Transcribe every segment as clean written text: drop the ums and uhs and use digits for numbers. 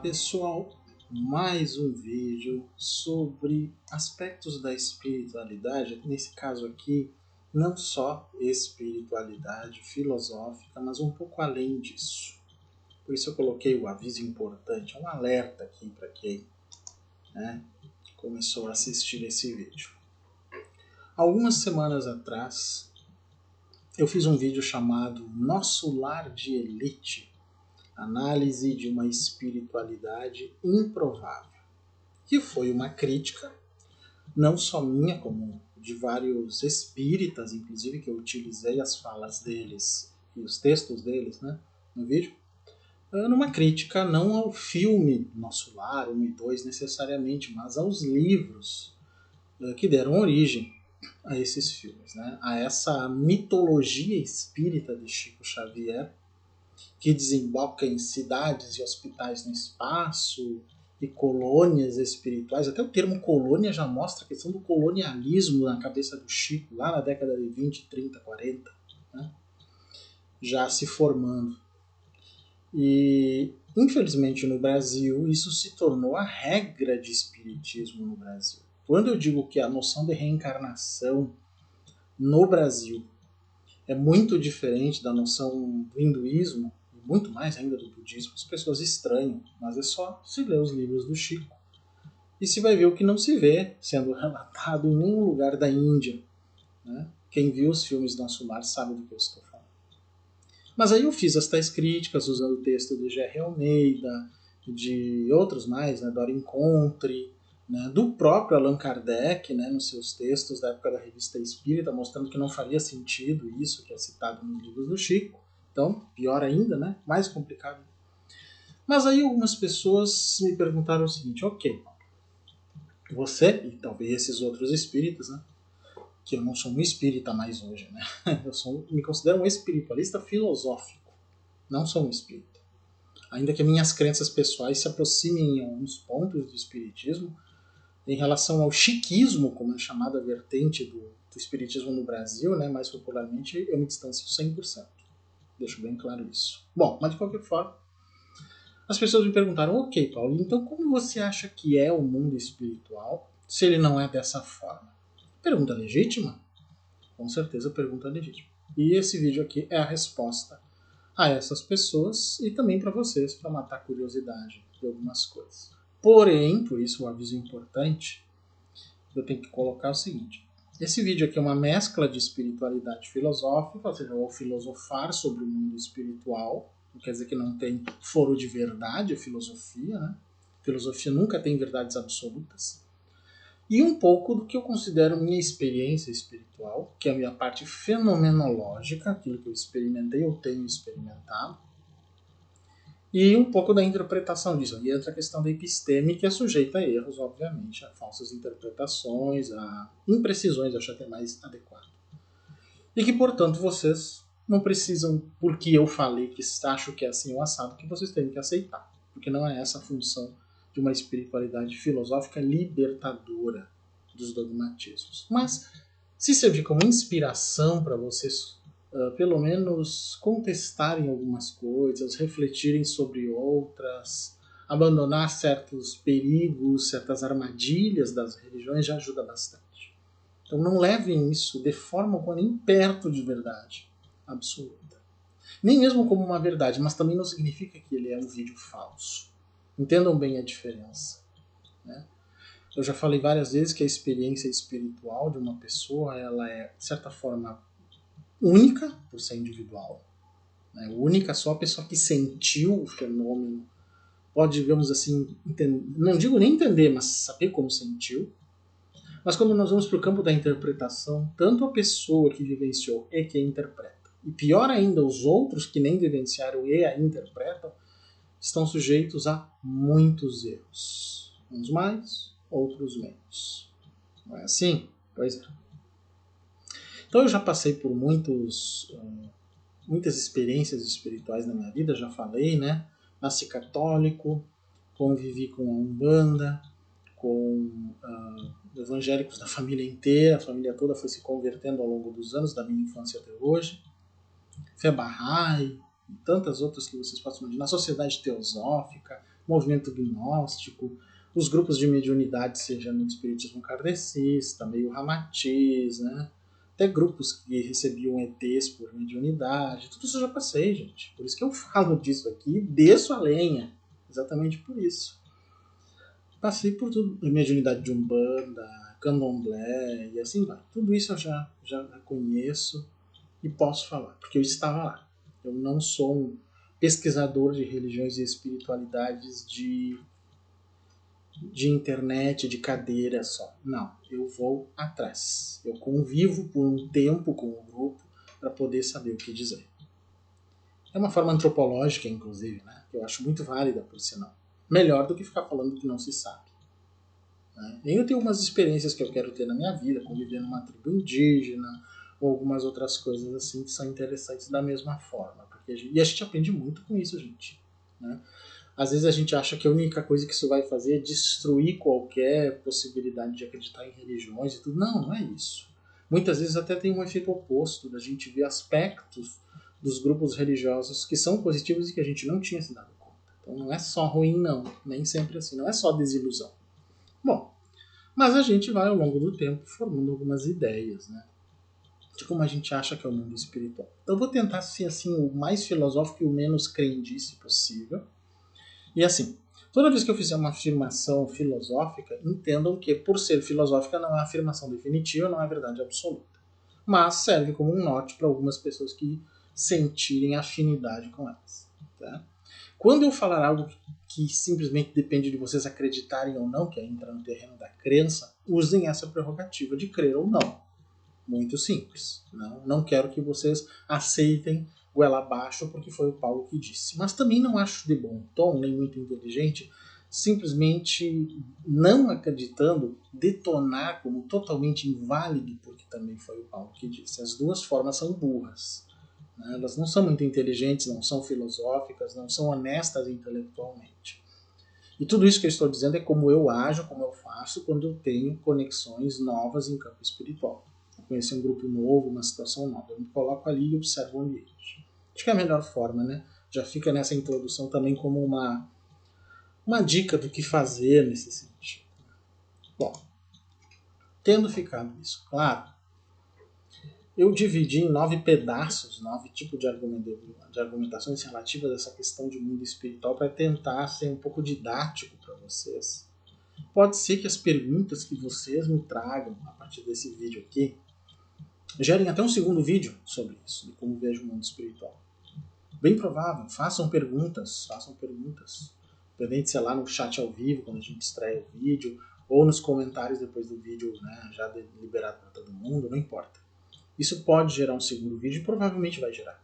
pessoal, mais um vídeo sobre aspectos da espiritualidade, nesse caso aqui, não só espiritualidade filosófica, mas um pouco além disso. Por isso eu coloquei o aviso importante, um alerta aqui para quem começou a assistir esse vídeo. Algumas semanas atrás, eu fiz um vídeo chamado Nosso Lar de Elite, análise de uma espiritualidade improvável, que foi uma crítica, não só minha, como de vários espíritas, inclusive, que eu utilizei as falas deles e os textos deles no vídeo, numa crítica não ao filme Nosso Lar 1 e 2 necessariamente, mas aos livros que deram origem a esses filmes, a essa mitologia espírita de Chico Xavier, que desemboca em cidades e hospitais no espaço e colônias espirituais. Até o termo colônia já mostra a questão do colonialismo na cabeça do Chico, lá na década de 20, 30, 40, já se formando. E, infelizmente, no Brasil, isso se tornou a regra de espiritismo no Brasil. Quando eu digo que a noção de reencarnação no Brasil é muito diferente da noção do hinduísmo, muito mais ainda do budismo, as pessoas estranham, mas é só se ler os livros do Chico e se vai ver o que não se vê sendo relatado em nenhum lugar da Índia. Quem viu os filmes Nosso Lar sabe do que eu estou falando. Mas aí eu fiz as tais críticas usando o texto de G.R. Almeida, de outros mais, Dora Encontre, do próprio Allan Kardec, nos seus textos da época da Revista Espírita, mostrando que não faria sentido isso que é citado nos livros do Chico. Então, pior ainda, mais complicado. Mas aí algumas pessoas me perguntaram o seguinte: ok, você e talvez esses outros espíritas, que eu não sou um espírita mais hoje, eu me considero um espiritualista filosófico, não sou um espírita. Ainda que minhas crenças pessoais se aproximem em alguns pontos do espiritismo, em relação ao chiquismo, como é chamada a vertente do espiritismo no Brasil, mais popularmente, eu me distancio 100%. Deixo bem claro isso. Bom, mas de qualquer forma, as pessoas me perguntaram: ok, Paulo, então como você acha que é o mundo espiritual se ele não é dessa forma? Pergunta legítima? Com certeza, pergunta legítima. E esse vídeo aqui é a resposta a essas pessoas e também para vocês, para matar a curiosidade de algumas coisas. Porém, por isso o aviso importante, eu tenho que colocar o seguinte: esse vídeo aqui é uma mescla de espiritualidade filosófica, ou seja, eu vou filosofar sobre o mundo espiritual. Não quer dizer que não tem foro de verdade a filosofia, Filosofia nunca tem verdades absolutas. E um pouco do que eu considero minha experiência espiritual, que é a minha parte fenomenológica, aquilo que eu experimentei ou tenho experimentado, e um pouco da interpretação disso. E entra a questão da episteme, que é sujeita a erros, obviamente, a falsas interpretações, a imprecisões, acho até mais adequado. E que, portanto, vocês não precisam, porque eu falei que acho que é assim ou assado, que vocês têm que aceitar. Porque não é essa a função de uma espiritualidade filosófica libertadora dos dogmatismos. Mas, se servir como inspiração para vocês pelo menos contestarem algumas coisas, refletirem sobre outras, abandonar certos perigos, certas armadilhas das religiões, já ajuda bastante. Então não levem isso de forma alguma nem perto de verdade absoluta. Nem mesmo como uma verdade, mas também não significa que ele é um vídeo falso. Entendam bem a diferença. Eu já falei várias vezes que a experiência espiritual de uma pessoa ela é, de certa forma, única, por ser individual. Única, só a pessoa que sentiu o fenômeno pode, digamos assim, não digo nem entender, mas saber como sentiu. Mas quando nós vamos para o campo da interpretação, tanto a pessoa que vivenciou e que interpreta, e pior ainda, os outros que nem vivenciaram e a interpretam, estão sujeitos a muitos erros. Uns mais, outros menos. Não é assim? Pois é. Então eu já passei por muitas experiências espirituais na minha vida, já falei, Nasci católico, convivi com a Umbanda, com evangélicos da família inteira, a família toda foi se convertendo ao longo dos anos, da minha infância até hoje. Fé Bahá'í, e tantas outras que vocês possam imaginar, na sociedade teosófica, movimento gnóstico, os grupos de mediunidade, seja no espiritismo kardecista, meio ramatiz, né? Até grupos que recebiam ETs por mediunidade, tudo isso eu já passei, gente. Por isso que eu falo disso aqui, desço a lenha, exatamente por isso. Passei por tudo, mediunidade de Umbanda, Candomblé e assim vai. Tudo isso eu já conheço e posso falar, porque eu estava lá. Eu não sou um pesquisador de religiões e espiritualidades de internet, de cadeira só. Não, eu vou atrás. Eu convivo por um tempo com o grupo para poder saber o que dizer. É uma forma antropológica, inclusive, né? Que eu acho muito válida, por sinal. Melhor do que ficar falando que não se sabe. Né? Eu tenho umas experiências que eu quero ter na minha vida, conviver numa tribo indígena, ou algumas outras coisas assim que são interessantes da mesma forma. E a gente aprende muito com isso, gente. Né? Às vezes a gente acha que a única coisa que isso vai fazer é destruir qualquer possibilidade de acreditar em religiões e tudo. Não, não é isso. Muitas vezes até tem um efeito oposto, da gente ver aspectos dos grupos religiosos que são positivos e que a gente não tinha se dado conta. Então não é só ruim, não. Nem sempre assim. Não é só desilusão. Bom, mas a gente vai ao longo do tempo formando algumas ideias, né? De como a gente acha que é o mundo espiritual. Então eu vou tentar ser assim o mais filosófico e o menos crendice possível. E assim, toda vez que eu fizer uma afirmação filosófica, entendam que por ser filosófica não é afirmação definitiva, não é verdade absoluta. Mas serve como um norte para algumas pessoas que sentirem afinidade com elas. Tá? Quando eu falar algo que simplesmente depende de vocês acreditarem ou não, que é entrar no terreno da crença, usem essa prerrogativa de crer ou não. Muito simples. Não quero que vocês aceitem goela abaixo porque foi o Paulo que disse. Mas também não acho de bom tom, nem muito inteligente, simplesmente não acreditando, detonar como totalmente inválido porque também foi o Paulo que disse. As duas formas são burras. Né? Elas não são muito inteligentes, não são filosóficas, não são honestas intelectualmente. E tudo isso que eu estou dizendo é como eu ajo, como eu faço quando eu tenho conexões novas em campo espiritual. Conhecer um grupo novo, uma situação nova. Eu me coloco ali e observo o ambiente. Acho que é a melhor forma, né? Já fica nessa introdução também como uma dica do que fazer nesse sentido. Bom, tendo ficado isso claro, eu dividi em 9 pedaços, 9 tipos de argumentações relativas a essa questão de mundo espiritual para tentar ser um pouco didático para vocês. Pode ser que as perguntas que vocês me tragam a partir desse vídeo aqui gerem até um segundo vídeo sobre isso, de como vejo o mundo espiritual. Bem provável, façam perguntas, independente se é lá no chat ao vivo, quando a gente estreia o vídeo, ou nos comentários depois do vídeo, né, já liberado para todo mundo, não importa. Isso pode gerar um segundo vídeo e provavelmente vai gerar.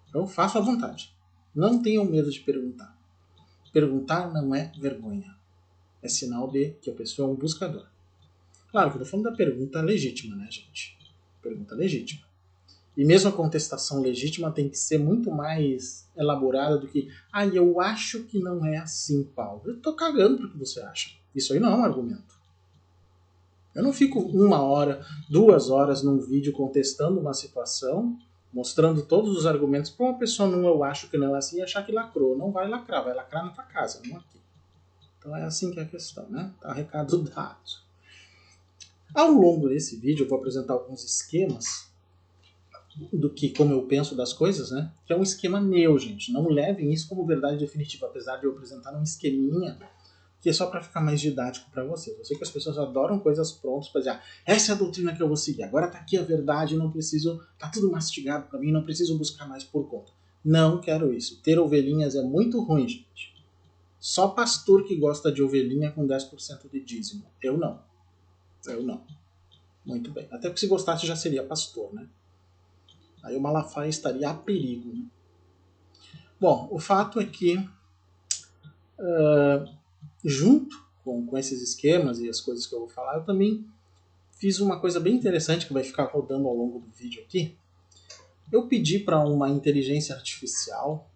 Então façam à vontade. Não tenham medo de perguntar. Perguntar não é vergonha. É sinal de que a pessoa é um buscador. Claro que eu estou falando da pergunta legítima, né, gente? Pergunta legítima. E mesmo a contestação legítima tem que ser muito mais elaborada do que eu acho que não é assim, Paulo. Eu tô cagando pro que você acha. Isso aí não é um argumento. Eu não fico 1 hora, 2 horas num vídeo contestando uma situação, mostrando todos os argumentos para uma pessoa não eu acho que não é assim e achar que lacrou. Não vai lacrar na tua casa, não aqui. Então é assim que é a questão, né? Tá recado dado. Ao longo desse vídeo eu vou apresentar alguns esquemas do que como eu penso das coisas, né? Que é um esquema meu, gente. Não levem isso como verdade definitiva, apesar de eu apresentar um esqueminha que é só para ficar mais didático para vocês. Eu sei que as pessoas adoram coisas prontas para dizer, essa é a doutrina que eu vou seguir. Agora tá aqui a verdade, não preciso, tá tudo mastigado para mim, não preciso buscar mais por conta. Não quero isso. Ter ovelhinhas é muito ruim, gente. Só pastor que gosta de ovelhinha com 10% de dízimo. Eu não. Muito bem. Até porque se gostasse já seria pastor, né? Aí o Malafaia estaria a perigo. Né? Bom, o fato é que, junto com esses esquemas e as coisas que eu vou falar, eu também fiz uma coisa bem interessante que vai ficar rodando ao longo do vídeo aqui. Eu pedi para uma inteligência artificial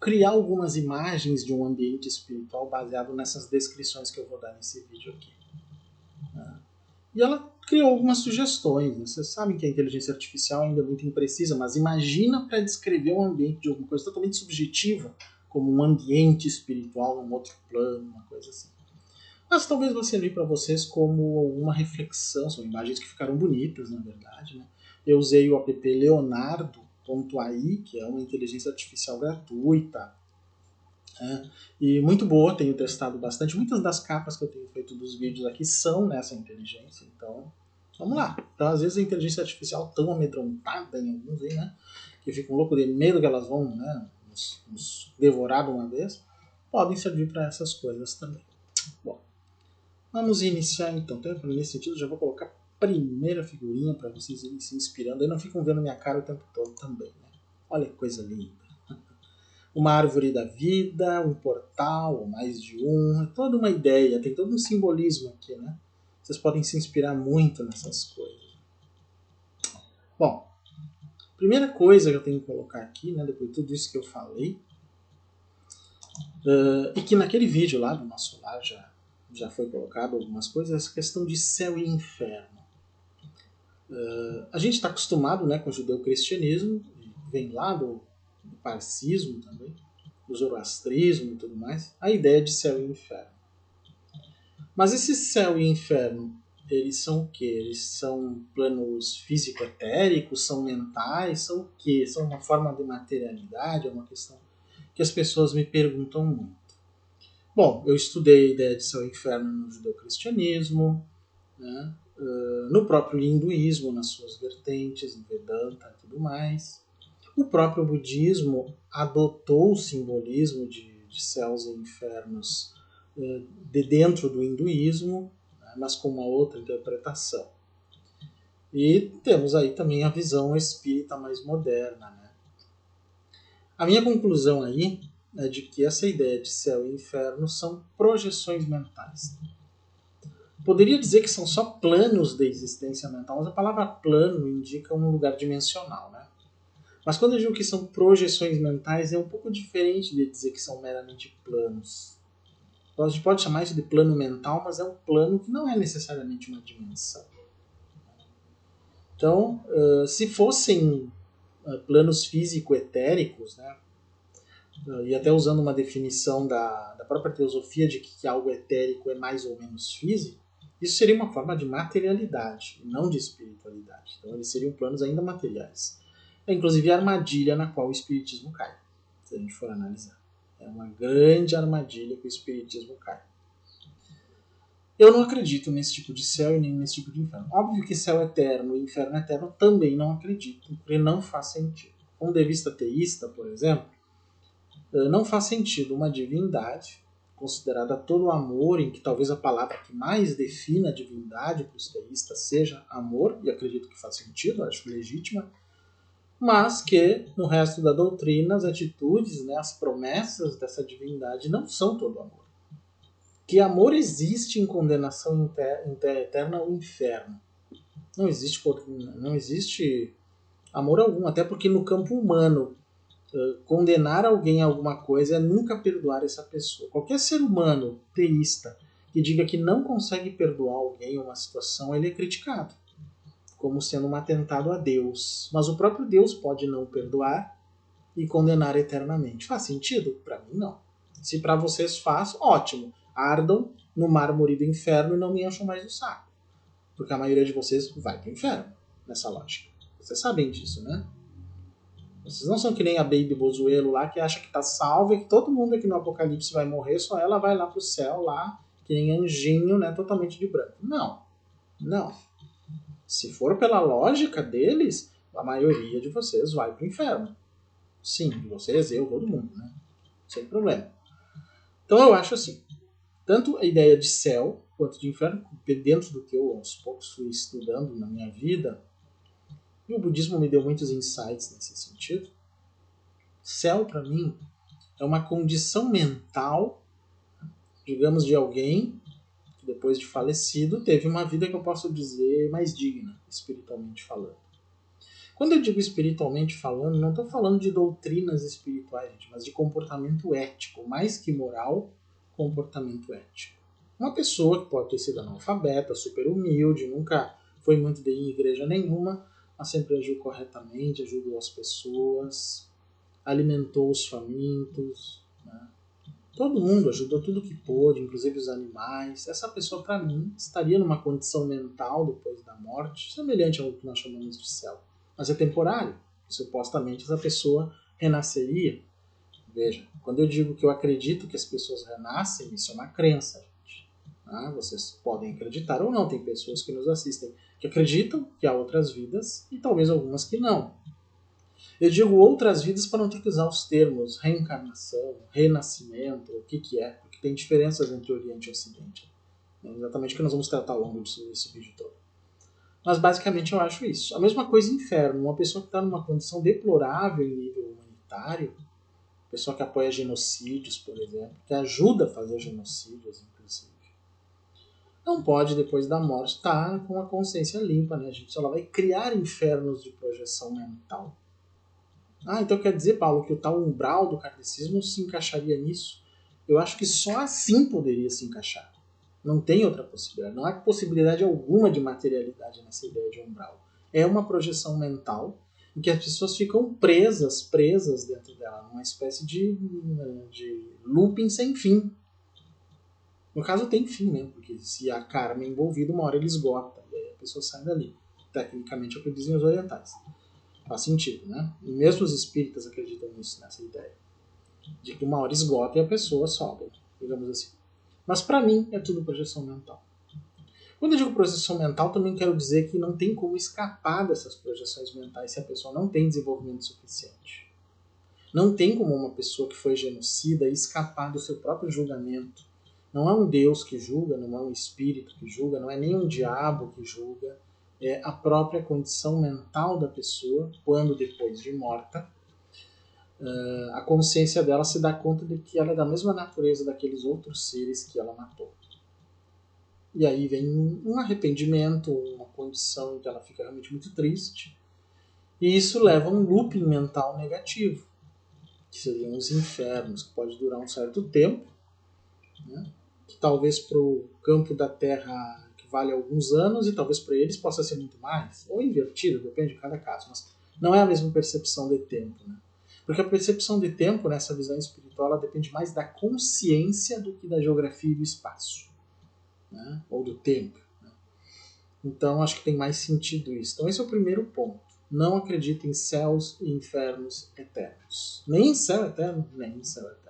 criar algumas imagens de um ambiente espiritual baseado nessas descrições que eu vou dar nesse vídeo aqui. E ela criou algumas sugestões. Né? Vocês sabem que a inteligência artificial ainda é muito imprecisa, mas imagina para descrever um ambiente de alguma coisa totalmente subjetiva, como um ambiente espiritual num outro plano, uma coisa assim. Mas talvez vá servir para vocês como uma reflexão, são imagens que ficaram bonitas, na verdade. Né? Eu usei o app Leonardo.ai, que é uma inteligência artificial gratuita, e muito boa, tenho testado bastante. Muitas das capas que eu tenho feito dos vídeos aqui são nessa inteligência, então vamos lá. Então, às vezes a inteligência artificial tão amedrontada em alguns aí, né, que ficam loucos de medo que elas vão, né, nos devorar de uma vez, podem servir para essas coisas também. Bom, vamos iniciar então. Nesse sentido, já vou colocar a primeira figurinha para vocês irem se inspirando. Aí não ficam vendo minha cara o tempo todo também. Né? Olha que coisa linda. Uma árvore da vida, um portal, ou mais de um, é toda uma ideia, tem todo um simbolismo aqui, né? Vocês podem se inspirar muito nessas coisas. Bom, primeira coisa que eu tenho que colocar aqui, né, depois de tudo isso que eu falei, e que naquele vídeo lá do nosso lar já foi colocado algumas coisas, essa questão de céu e inferno. A gente está acostumado, né, com o judeu-cristianismo, vem lá do parcismo também, do zoroastrismo e tudo mais, a ideia de céu e inferno. Mas esse céu e inferno, eles são o quê? Eles são planos físico-etéricos, são mentais, são o quê? São uma forma de materialidade? É uma questão que as pessoas me perguntam muito. Bom, eu estudei a ideia de céu e inferno no judeu-cristianismo, né? No próprio hinduísmo, nas suas vertentes, no Vedanta e tudo mais. O próprio budismo adotou o simbolismo de céus e infernos de dentro do hinduísmo, né, mas com uma outra interpretação. E temos aí também a visão espírita mais moderna. Né? A minha conclusão aí é de que essa ideia de céu e inferno são projeções mentais. Poderia dizer que são só planos de existência mental, mas a palavra plano indica um lugar dimensional, né? Mas quando eu digo que são projeções mentais, é um pouco diferente de dizer que são meramente planos. Então, a gente pode chamar isso de plano mental, mas é um plano que não é necessariamente uma dimensão. Então, se fossem planos físico-etéricos, né, e até usando uma definição da própria teosofia de que algo etérico é mais ou menos físico, isso seria uma forma de materialidade, não de espiritualidade. Então, eles seriam planos ainda materiais. É inclusive a armadilha na qual o espiritismo cai, se a gente for analisar. É uma grande armadilha que o espiritismo cai. Eu não acredito nesse tipo de céu e nem nesse tipo de inferno. Óbvio que céu eterno e inferno eterno também não acredito, porque não faz sentido. Do ponto de vista teísta, por exemplo, não faz sentido uma divindade considerada todo amor, em que talvez a palavra que mais defina a divindade para os teístas seja amor, e acredito que faz sentido, acho legítima, mas que no resto da doutrina as atitudes, né, as promessas dessa divindade não são todo amor. Que amor existe em condenação eterna ao inferno. Não existe amor algum, até porque no campo humano, condenar alguém a alguma coisa é nunca perdoar essa pessoa. Qualquer ser humano teísta que diga que não consegue perdoar alguém uma situação, ele é criticado como sendo um atentado a Deus. Mas o próprio Deus pode não perdoar e condenar eternamente. Faz sentido? Para mim, não. Se para vocês faz, ótimo. Ardam no mármore do inferno e não me encham mais o saco. Porque a maioria de vocês vai para o inferno, nessa lógica. Vocês sabem disso, né? Vocês não são que nem a Baby Bozuelo lá, que acha que tá salva e que todo mundo aqui no Apocalipse vai morrer, só ela vai lá pro céu, lá, que nem anjinho, né, totalmente de branco. Não. Não. Se for pela lógica deles, a maioria de vocês vai pro inferno. Sim, de vocês, eu, todo mundo, né? Sem problema. Então eu acho assim, tanto a ideia de céu quanto de inferno, dentro do que eu aos poucos fui estudando na minha vida, e o budismo me deu muitos insights nesse sentido. Céu, para mim, é uma condição mental, digamos, de alguém que depois de falecido teve uma vida que eu posso dizer mais digna, espiritualmente falando. Quando eu digo espiritualmente falando, não estou falando de doutrinas espirituais, gente, mas de comportamento ético, mais que moral, comportamento ético. Uma pessoa que pode ter sido analfabeta, super humilde, nunca foi muito de ir em igreja nenhuma, mas sempre agiu corretamente, ajudou as pessoas, alimentou os famintos, né? Todo mundo ajudou tudo que pôde, inclusive os animais. Essa pessoa, para mim, estaria numa condição mental depois da morte, semelhante ao que nós chamamos de céu. Mas é temporário. Supostamente essa pessoa renasceria. Veja, quando eu digo que eu acredito que as pessoas renascem, isso é uma crença, gente. Ah, vocês podem acreditar ou não. Tem pessoas que nos assistem que acreditam que há outras vidas e talvez algumas que não. Eu digo outras vidas para não ter que usar os termos reencarnação, renascimento, o que é, porque tem diferenças entre Oriente e Ocidente. É exatamente o que nós vamos tratar ao longo desse vídeo todo. Mas basicamente eu acho isso. A mesma coisa inferno. Uma pessoa que está numa condição deplorável em nível humanitário, pessoa que apoia genocídios, por exemplo, que ajuda a fazer genocídios, inclusive, não pode, depois da morte, estar com a consciência limpa, né, gente? Ela vai criar infernos de projeção mental. Ah, então quer dizer, Paulo, que o tal umbral do kardecismo se encaixaria nisso? Eu acho que só assim poderia se encaixar. Não tem outra possibilidade. Não há possibilidade alguma de materialidade nessa ideia de umbral. É uma projeção mental em que as pessoas ficam presas dentro dela, numa espécie de looping sem fim. No caso tem fim, né? Porque se a karma é envolvida, uma hora ele esgota, e aí a pessoa sai dali. Tecnicamente é o que dizem os orientais. Faz sentido, né? E mesmo os espíritas acreditam nisso, nessa ideia. De que uma hora esgota e a pessoa sobe, digamos assim. Mas para mim é tudo projeção mental. Quando eu digo projeção mental, também quero dizer que não tem como escapar dessas projeções mentais se a pessoa não tem desenvolvimento suficiente. Não tem como uma pessoa que foi genocida escapar do seu próprio julgamento. Não é um Deus que julga, não é um espírito que julga, não é nem um diabo que julga. É a própria condição mental da pessoa, quando depois de morta, a consciência dela se dá conta de que ela é da mesma natureza daqueles outros seres que ela matou. E aí vem um arrependimento, uma condição em que ela fica realmente muito triste. E isso leva a um looping mental negativo, que seriam os infernos, que pode durar um certo tempo, né? Que talvez para o campo da Terra vale alguns anos e talvez para eles possa ser muito mais, ou invertido, depende de cada caso, mas não é a mesma percepção de tempo, né? Porque a percepção de tempo nessa visão espiritual ela depende mais da consciência do que da geografia e do espaço, né? Ou do tempo, né? Então acho que tem mais sentido isso. Então esse é o primeiro ponto. Não acredito em céus e infernos eternos. Nem em céu eterno, nem em céu eterno.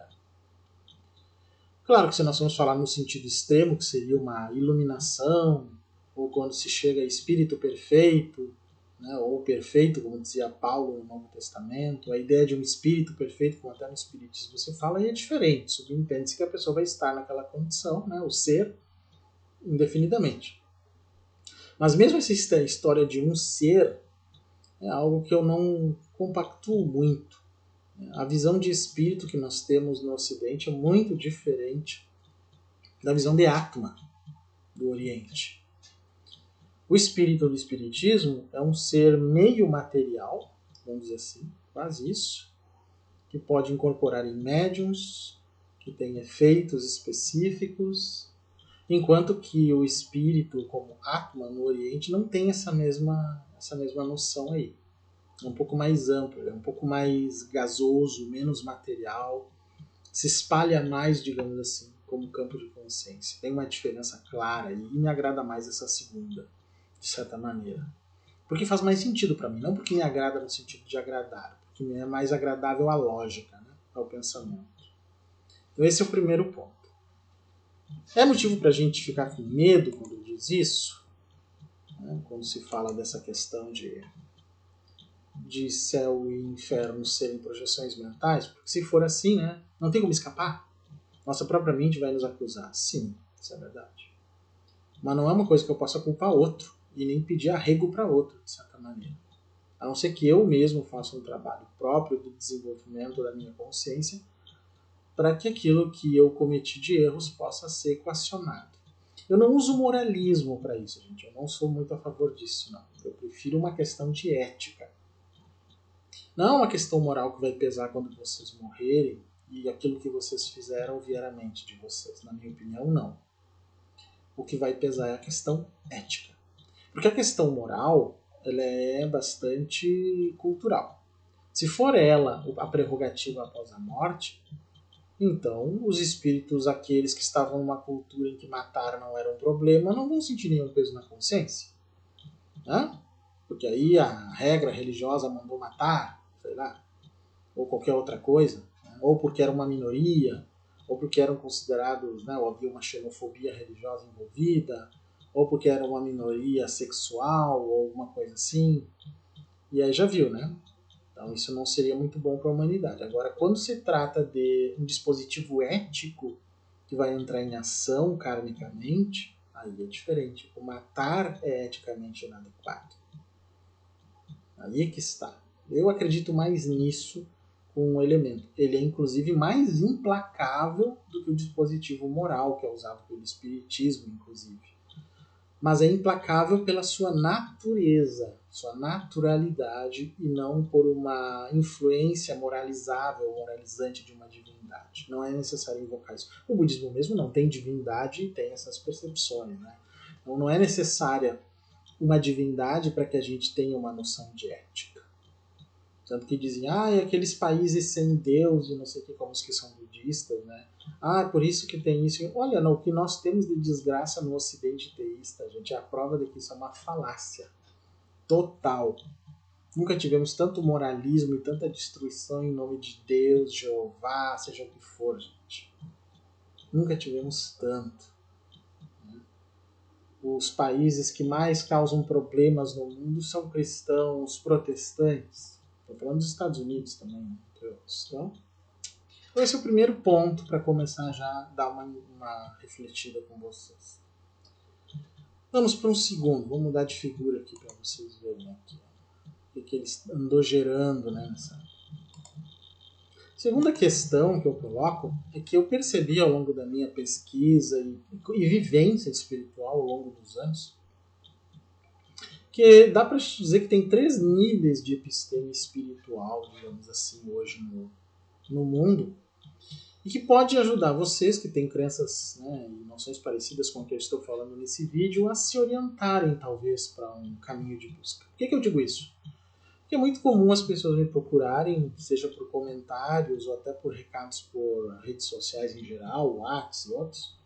Claro que se nós vamos falar no sentido extremo, que seria uma iluminação, ou quando se chega a espírito perfeito, né, ou perfeito, como dizia Paulo no Novo Testamento, a ideia de um espírito perfeito, como até no Espiritismo você fala, aí é diferente. Subentende-se que a pessoa vai estar naquela condição, né, o ser, indefinidamente. Mas mesmo essa história de um ser é algo que eu não compactuo muito. A visão de espírito que nós temos no Ocidente é muito diferente da visão de Atma do Oriente. O espírito do Espiritismo é um ser meio material, vamos dizer assim, quase isso, que pode incorporar em médiums, que tem efeitos específicos, enquanto que o espírito, como Atma no Oriente, não tem essa mesma noção aí. É um pouco mais amplo, é um pouco mais gasoso, menos material, se espalha mais, digamos assim, como campo de consciência. Tem uma diferença clara e me agrada mais essa segunda, de certa maneira. Porque faz mais sentido para mim, não porque me agrada no sentido de agradar, porque me é mais agradável a lógica, né, ao pensamento. Então esse é o primeiro ponto. É motivo para a gente ficar com medo quando diz isso, né, quando se fala dessa questão de céu e inferno serem projeções mentais, porque se for assim, né, não tem como escapar. Nossa própria mente vai nos acusar. Sim, isso é verdade. Mas não é uma coisa que eu possa culpar outro e nem pedir arrego para outro, de certa maneira. A não ser que eu mesmo faça um trabalho próprio de desenvolvimento da minha consciência para que aquilo que eu cometi de erros possa ser equacionado. Eu não uso moralismo para isso, gente. Eu não sou muito a favor disso, não. Eu prefiro uma questão de ética. Não é uma questão moral que vai pesar quando vocês morrerem e aquilo que vocês fizeram vier à mente de vocês. Na minha opinião, não. O que vai pesar é a questão ética. Porque a questão moral ela é bastante cultural. Se for ela a prerrogativa após a morte, Então, os espíritos, aqueles que estavam numa cultura em que matar não era um problema, não vão sentir nenhum peso na consciência. Né? Porque aí a regra religiosa mandou matar, sei lá, ou qualquer outra coisa, né? Ou porque era uma minoria, ou porque eram considerados, né, ou havia uma xenofobia religiosa envolvida, ou porque era uma minoria sexual, ou alguma coisa assim. E aí já viu, né? Então isso não seria muito bom para a humanidade. Agora, quando se trata de um dispositivo ético que vai entrar em ação karmicamente, aí é diferente. O matar é eticamente inadequado. Aí é que está. Eu acredito mais nisso com o elemento. Ele é inclusive mais implacável do que o dispositivo moral que é usado pelo espiritismo, inclusive. Mas é implacável pela sua natureza, sua naturalidade, e não por uma influência moralizável, moralizante de uma divindade. Não é necessário invocar isso. O budismo mesmo não tem divindade e tem essas percepções. Né? Então não é necessária uma divindade para que a gente tenha uma noção de ética. Tanto que dizem, aqueles países sem Deus e não sei o que, como os que são budistas, né? Por isso que tem isso. Olha, não, o que nós temos de desgraça no ocidente teísta, gente, é a prova de que isso é uma falácia total. Nunca tivemos tanto moralismo e tanta destruição em nome de Deus, Jeová, seja o que for, gente. Nunca tivemos tanto. Os países que mais causam problemas no mundo são cristãos, protestantes. Estou falando dos Estados Unidos também, entre outros. Então, esse é o primeiro ponto para começar já a dar uma refletida com vocês. Vamos para um segundo. Vou mudar de figura aqui para vocês verem aqui. O que ele andou gerando, né, nessa. Segunda questão que eu coloco é que eu percebi ao longo da minha pesquisa e vivência espiritual ao longo dos anos que dá para dizer que tem 3 níveis de episteme espiritual, digamos assim, hoje no mundo, e que pode ajudar vocês que têm crenças, né, e noções parecidas com o que eu estou falando nesse vídeo a se orientarem, talvez, para um caminho de busca. Por que eu digo isso? Porque é muito comum as pessoas me procurarem, seja por comentários ou até por recados por redes sociais em geral, WhatsApp e outros,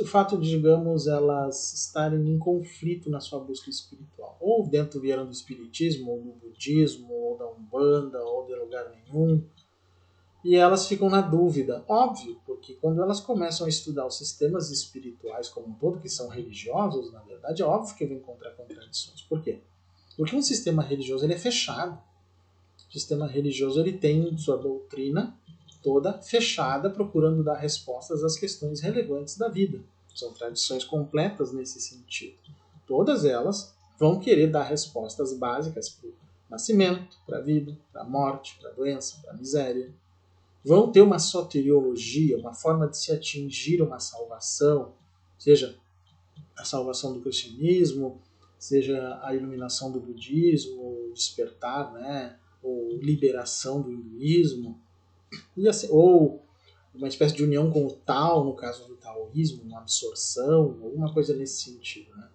o fato de, digamos, elas estarem em conflito na sua busca espiritual, ou dentro vieram do espiritismo, ou do budismo, ou da umbanda, ou de lugar nenhum, e elas ficam na dúvida. Óbvio, porque quando elas começam a estudar os sistemas espirituais como um todo, que são religiosos, na verdade, é óbvio que vão encontrar contradições. Por quê? Porque um sistema religioso ele é fechado. O sistema religioso ele tem sua doutrina toda fechada, procurando dar respostas às questões relevantes da vida. São tradições completas nesse sentido. Todas elas vão querer dar respostas básicas para o nascimento, para a vida, para a morte, para a doença, para a miséria. Vão ter uma soteriologia, uma forma de se atingir uma salvação, seja a salvação do cristianismo, seja a iluminação do budismo, o despertar, né, ou liberação do hinduísmo, e assim, ou uma espécie de união com o Tao, no caso do taoísmo, uma absorção, alguma coisa nesse sentido. Né?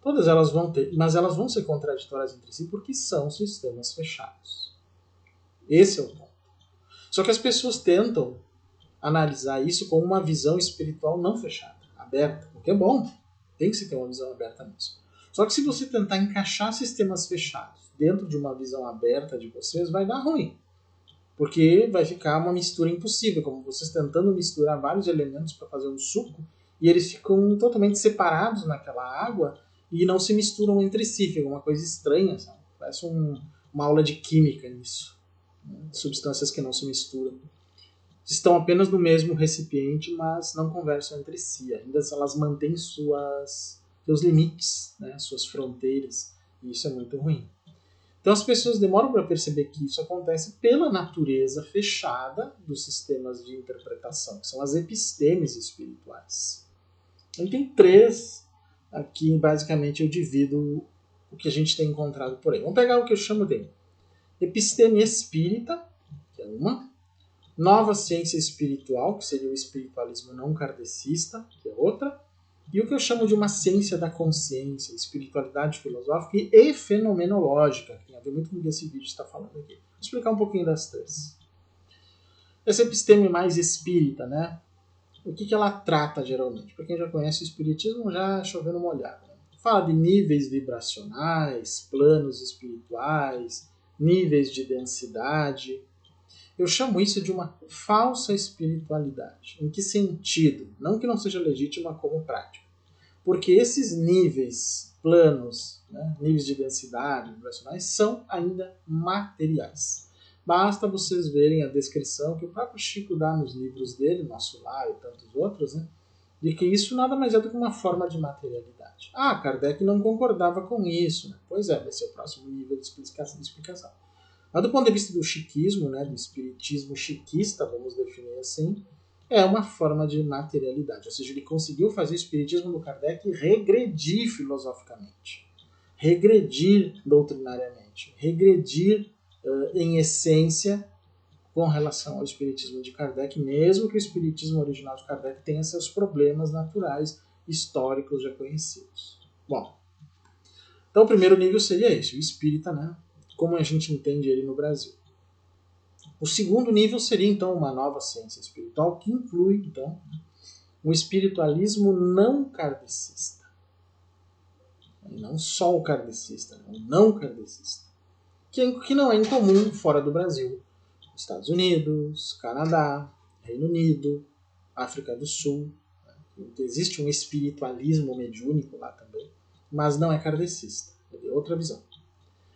Todas elas vão ter, mas elas vão ser contraditórias entre si porque são sistemas fechados. Esse é o ponto. Só que as pessoas tentam analisar isso com uma visão espiritual não fechada, aberta, o que é bom. Tem que se ter uma visão aberta mesmo. Só que se você tentar encaixar sistemas fechados dentro de uma visão aberta de vocês, vai dar ruim. Porque vai ficar uma mistura impossível, como vocês tentando misturar vários elementos para fazer um suco, e eles ficam totalmente separados naquela água e não se misturam entre si, fica uma coisa estranha, sabe? Parece uma aula de química nisso. Né? Substâncias que não se misturam. Estão apenas no mesmo recipiente, mas não conversam entre si. Ainda elas mantêm seus limites, né? Suas fronteiras, e isso é muito ruim. Então as pessoas demoram para perceber que isso acontece pela natureza fechada dos sistemas de interpretação, que são as epistemes espirituais. Então tem 3, aqui basicamente eu divido o que a gente tem encontrado por aí. Vamos pegar o que eu chamo de episteme espírita, que é uma, nova ciência espiritual, que seria o espiritualismo não kardecista, que é outra, e o que eu chamo de uma ciência da consciência, espiritualidade filosófica e fenomenológica, que tem a ver muito com o que esse vídeo está falando aqui. Vou explicar um pouquinho das 3. Essa episteme mais espírita, né? O que ela trata geralmente? Para quem já conhece o espiritismo, já chovendo molhado. Né? Fala de níveis vibracionais, planos espirituais, níveis de densidade. Eu chamo isso de uma falsa espiritualidade. Em que sentido? Não que não seja legítima como prática. Porque esses níveis, planos, né, níveis de densidade vibracionais, são ainda materiais. Basta vocês verem a descrição que o próprio Chico dá nos livros dele, Nosso Lar e tantos outros, né, de que isso nada mais é do que uma forma de materialidade. Ah, Kardec não concordava com isso. Né? Pois é, vai ser o próximo nível de explicação. Mas do ponto de vista do chiquismo, né, do espiritismo chiquista, vamos definir assim, é uma forma de materialidade. Ou seja, ele conseguiu fazer o espiritismo do Kardec regredir filosoficamente, regredir doutrinariamente, regredir em essência com relação ao espiritismo de Kardec, mesmo que o espiritismo original de Kardec tenha seus problemas naturais, históricos já conhecidos. Bom, então o primeiro nível seria esse, o espírita, né? Como a gente entende ele no Brasil. O segundo nível seria, então, uma nova ciência espiritual que inclui, então, o espiritualismo não kardecista. E não só o kardecista, o não kardecista. Que não é incomum fora do Brasil. Estados Unidos, Canadá, Reino Unido, África do Sul. Existe um espiritualismo mediúnico lá também, mas não é kardecista. É outra visão.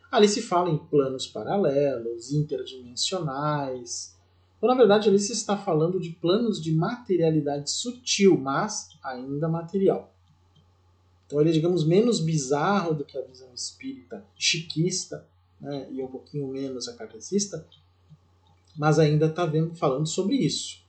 Ali se fala em planos paralelos, interdimensionais. Então, na verdade, ali se está falando de planos de materialidade sutil, mas ainda material. Então ele é, digamos, menos bizarro do que a visão espírita chiquista, né, e um pouquinho menos a kardecista, mas ainda está falando sobre isso.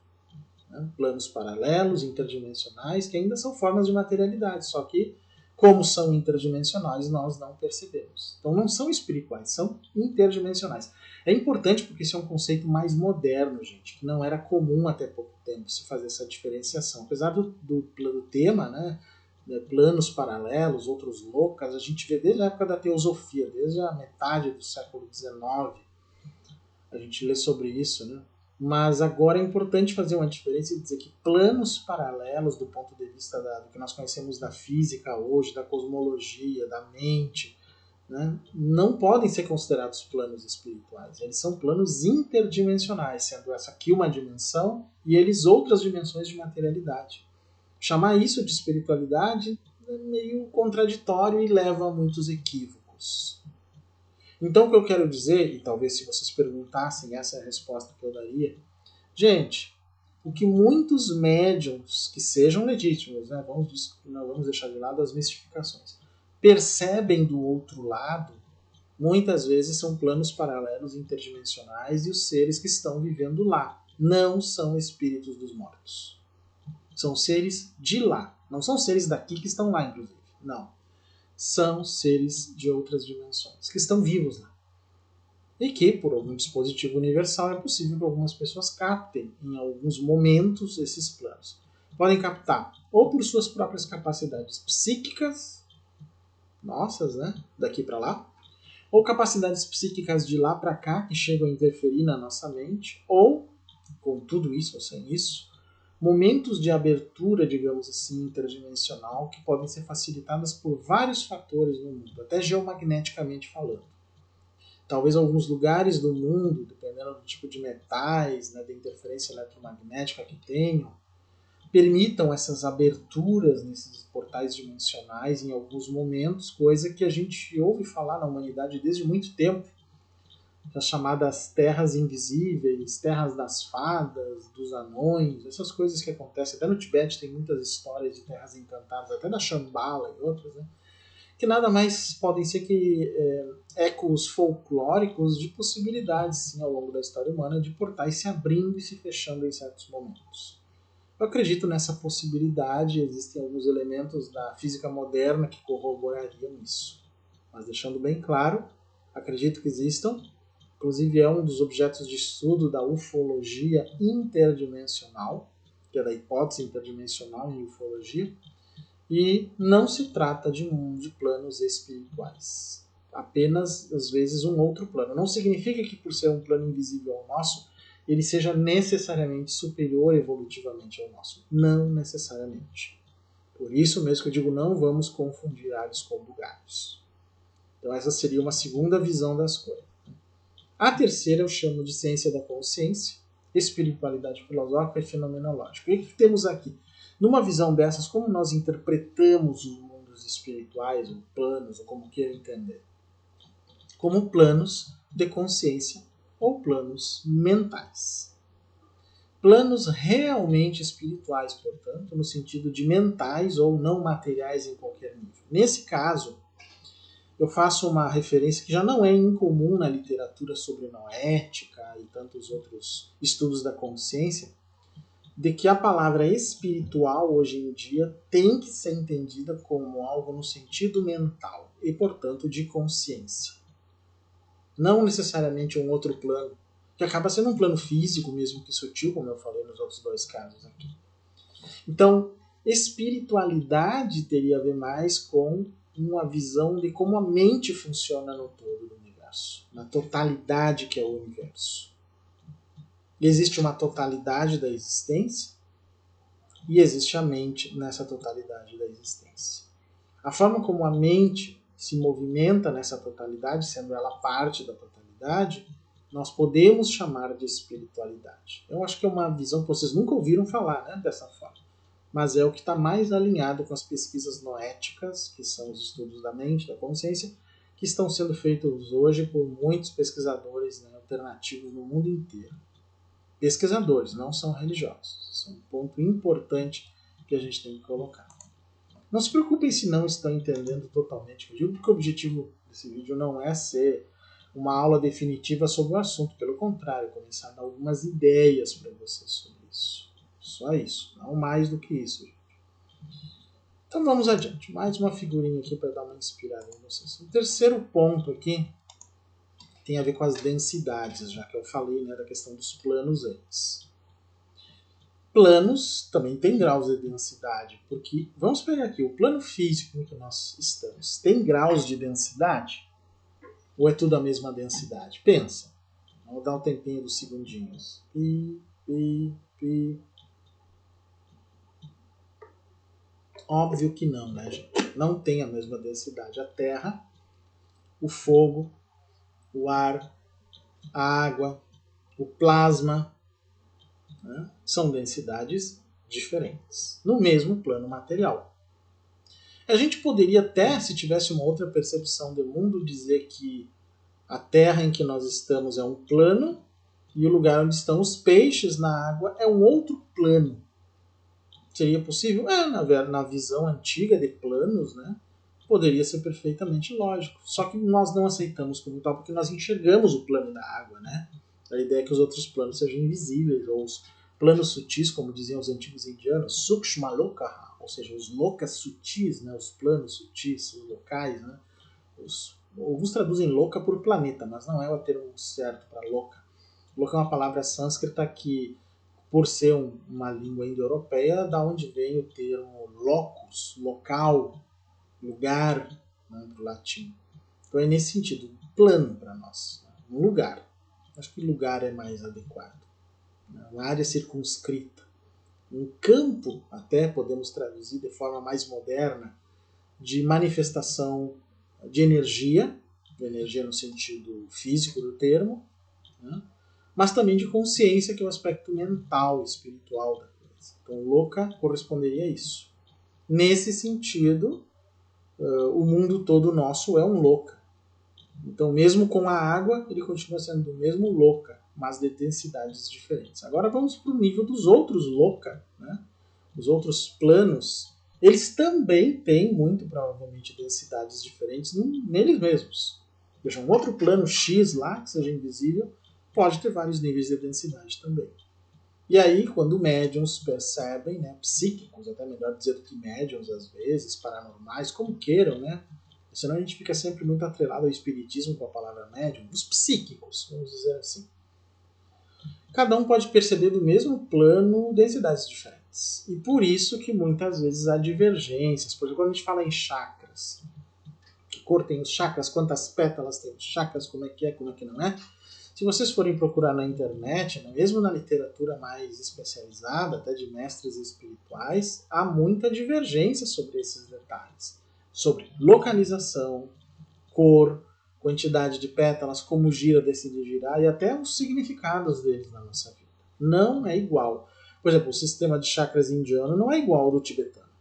Né? Planos paralelos, interdimensionais, que ainda são formas de materialidade, só que como são interdimensionais, nós não percebemos. Então não são espirituais, são interdimensionais. É importante porque esse é um conceito mais moderno, gente, que não era comum até pouco tempo se fazer essa diferenciação. Apesar do tema, né, planos paralelos, outros loucas, a gente vê desde a época da teosofia, desde a metade do século XIX, a gente lê sobre isso, né? Mas agora é importante fazer uma diferença e dizer que planos paralelos do ponto de vista do que nós conhecemos da física hoje, da cosmologia, da mente, né, não podem ser considerados planos espirituais. Eles são planos interdimensionais, sendo essa aqui uma dimensão e eles outras dimensões de materialidade. Chamar isso de espiritualidade é meio contraditório e leva a muitos equívocos. Então o que eu quero dizer, e talvez se vocês perguntassem, essa é a resposta que eu daria. Gente, o que muitos médiums, que sejam legítimos, né, não vamos deixar de lado as mistificações, percebem do outro lado, muitas vezes são planos paralelos interdimensionais e os seres que estão vivendo lá não são espíritos dos mortos. São seres de lá. Não são seres daqui que estão lá, inclusive. Não. São seres de outras dimensões, que estão vivos lá. E que, por algum dispositivo universal, é possível que algumas pessoas captem, em alguns momentos, esses planos. Podem captar ou por suas próprias capacidades psíquicas, nossas, né, daqui para lá, ou capacidades psíquicas de lá para cá, que chegam a interferir na nossa mente, ou, com tudo isso ou sem isso, momentos de abertura, digamos assim, interdimensional, que podem ser facilitadas por vários fatores no mundo, até geomagneticamente falando. Talvez alguns lugares do mundo, dependendo do tipo de metais, né, da interferência eletromagnética que tenham, permitam essas aberturas nesses portais dimensionais em alguns momentos, coisa que a gente ouve falar na humanidade desde muito tempo, as chamadas terras invisíveis, terras das fadas, dos anões, essas coisas que acontecem. Até no Tibete tem muitas histórias de terras encantadas, até da Shambhala e outras, né? Que nada mais podem ser que ecos folclóricos de possibilidades, sim, ao longo da história humana, de portais se abrindo e se fechando em certos momentos. Eu acredito nessa possibilidade, existem alguns elementos da física moderna que corroborariam isso. Mas deixando bem claro, acredito que existam. Inclusive é um dos objetos de estudo da ufologia interdimensional, que é da hipótese interdimensional em ufologia, e não se trata de planos espirituais. Apenas, às vezes, um outro plano. Não significa que por ser um plano invisível ao nosso, ele seja necessariamente superior evolutivamente ao nosso. Não necessariamente. Por isso mesmo que eu digo, não vamos confundir alhos com bugalhos. Então essa seria uma segunda visão das coisas. A terceira eu chamo de ciência da consciência, espiritualidade filosófica e fenomenológica. O que temos aqui? Numa visão dessas, como nós interpretamos os mundos espirituais, ou planos, ou como queira entender? Como planos de consciência ou planos mentais. Planos realmente espirituais, portanto, no sentido de mentais ou não materiais em qualquer nível. Nesse caso, eu faço uma referência que já não é incomum na literatura sobre noética e tantos outros estudos da consciência, de que a palavra espiritual hoje em dia tem que ser entendida como algo no sentido mental e, portanto, de consciência. Não necessariamente um outro plano, que acaba sendo um plano físico, mesmo que sutil, como eu falei nos outros dois casos aqui. Então, espiritualidade teria a ver mais com uma visão de como a mente funciona no todo do universo, na totalidade que é o universo. Existe uma totalidade da existência e existe a mente nessa totalidade da existência. A forma como a mente se movimenta nessa totalidade, sendo ela parte da totalidade, nós podemos chamar de espiritualidade. Eu acho que é uma visão que vocês nunca ouviram falar, né, dessa forma. Mas é o que está mais alinhado com as pesquisas noéticas, que são os estudos da mente, da consciência, que estão sendo feitos hoje por muitos pesquisadores, né, alternativos no mundo inteiro. Pesquisadores, não são religiosos. Isso é um ponto importante que a gente tem que colocar. Não se preocupem se não estão entendendo totalmente o que eu digo, porque o objetivo desse vídeo não é ser uma aula definitiva sobre o assunto. Pelo contrário, começar a dar algumas ideias para vocês sobre isso. Só isso, não mais do que isso, gente. Então vamos adiante. Mais uma figurinha aqui para dar uma inspirada em vocês. O terceiro ponto aqui tem a ver com as densidades, já que eu falei, né, da questão dos planos antes. Planos também tem graus de densidade, porque vamos pegar aqui o plano físico em que nós estamos. Tem graus de densidade? Ou é tudo a mesma densidade? Pensa. Vamos dar um tempinho dos segundinhos. Pi. Óbvio que não, né, gente? Não tem a mesma densidade. A terra, o fogo, o ar, a água, o plasma, né, são densidades diferentes, no mesmo plano material. A gente poderia até, se tivesse uma outra percepção do mundo, dizer que a terra em que nós estamos é um plano e o lugar onde estão os peixes na água é um outro plano. Seria possível? Na visão antiga de planos, né, poderia ser perfeitamente lógico. Só que nós não aceitamos como tal porque nós enxergamos o plano da água, né? A ideia é que os outros planos sejam invisíveis, ou os planos sutis, como diziam os antigos indianos, sukshma lokaha, ou seja, os lokas sutis, né, os planos sutis, os locais, né? Alguns traduzem louca por planeta, mas não é o termo certo para louca. Louca é uma palavra sânscrita que, por ser uma língua indo-europeia, da onde vem o termo locus, local, lugar, né, para o latim. Então é nesse sentido, plano para nós, um lugar. Acho que lugar é mais adequado. Uma área circunscrita. Um campo, até podemos traduzir de forma mais moderna, de manifestação de energia no sentido físico do termo, né? Mas também de consciência, que é o aspecto mental, espiritual da coisa. Então, louca corresponderia a isso. Nesse sentido, o mundo todo nosso é um louca. Então, mesmo com a água, ele continua sendo do mesmo louca, mas de densidades diferentes. Agora vamos para o nível dos outros louca, né? Os outros planos. Eles também têm, muito provavelmente, densidades diferentes neles mesmos. Veja, um outro plano X lá, que seja invisível, pode ter vários níveis de densidade também. E aí, quando médiums percebem, né, psíquicos, até melhor dizer do que médiums, às vezes, paranormais, como queiram, né? Senão a gente fica sempre muito atrelado ao espiritismo com a palavra médium, os psíquicos, vamos dizer assim. Cada um pode perceber do mesmo plano densidades diferentes. E por isso que muitas vezes há divergências. Por exemplo, quando a gente fala em chakras, que cor tem os chakras, quantas pétalas tem os chakras, como é que não é. Se vocês forem procurar na internet, mesmo na literatura mais especializada, até de mestres espirituais, há muita divergência sobre esses detalhes. Sobre localização, cor, quantidade de pétalas, como gira, decide girar, e até os significados deles na nossa vida. Não é igual. Por exemplo, o sistema de chakras indiano não é igual ao do tibetano.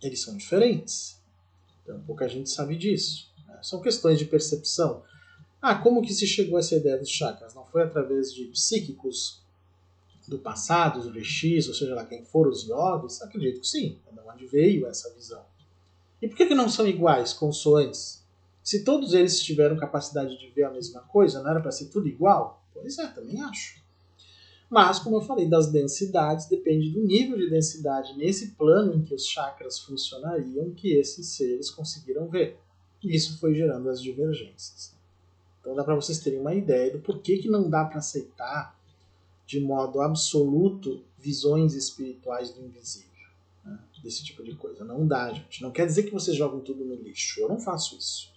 Eles são diferentes. Então, pouca gente sabe disso. São questões de percepção. Como que se chegou a essa ideia dos chakras? Não foi através de psíquicos do passado, os rishis, ou seja lá quem for, os yogis? Acredito que sim. É de onde veio essa visão. E por que não são iguais, consoantes? Se todos eles tiveram capacidade de ver a mesma coisa, não era para ser tudo igual? Pois é, também acho. Mas, como eu falei, das densidades, depende do nível de densidade nesse plano em que os chakras funcionariam que esses seres conseguiram ver. E isso foi gerando as divergências. Então dá para vocês terem uma ideia do porquê que não dá para aceitar de modo absoluto visões espirituais do invisível, né? Desse tipo de coisa. Não dá, gente. Não quer dizer que vocês jogam tudo no lixo. Eu não faço isso.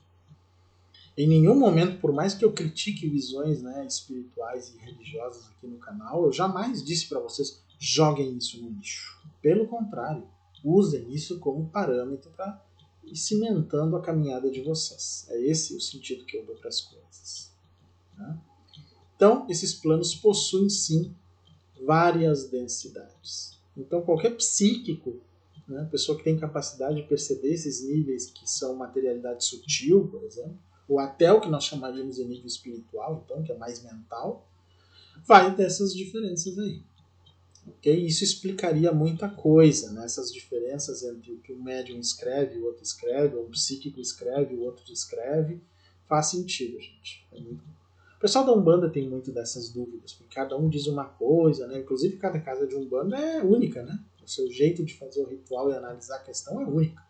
Em nenhum momento, por mais que eu critique visões, né, espirituais e religiosas aqui no canal, eu jamais disse para vocês joguem isso no lixo. Pelo contrário, usem isso como parâmetro para ir cimentando a caminhada de vocês. É esse o sentido que eu dou para as coisas, né? Então, esses planos possuem sim várias densidades. Então, qualquer psíquico, né, pessoa que tem capacidade de perceber esses níveis que são materialidade sutil, por exemplo, ou até o que nós chamaríamos de nível espiritual, então, que é mais mental, vai ter essas diferenças aí. Okay? Isso explicaria muita coisa, né? Essas diferenças entre o que o médium escreve, o outro escreve, ou o psíquico escreve, o outro escreve, faz sentido, gente. É muito... O pessoal da Umbanda tem muito dessas dúvidas, porque cada um diz uma coisa, né? Inclusive cada casa de Umbanda é única, né? O seu jeito de fazer o ritual e analisar a questão é único.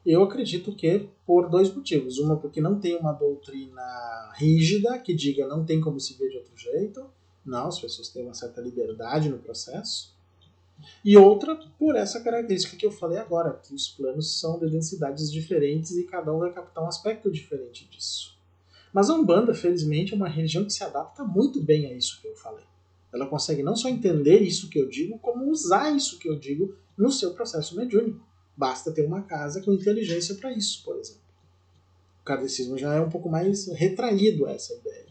Eu acredito que por dois motivos. Uma, porque não tem uma doutrina rígida que diga não tem como se ver de outro jeito. Não, as pessoas têm uma certa liberdade no processo. E outra, por essa característica que eu falei agora, que os planos são de densidades diferentes e cada um vai captar um aspecto diferente disso. Mas a Umbanda, felizmente, é uma religião que se adapta muito bem a isso que eu falei. Ela consegue não só entender isso que eu digo, como usar isso que eu digo no seu processo mediúnico. Basta ter uma casa com inteligência para isso, por exemplo. O kardecismo já é um pouco mais retraído a essa ideia,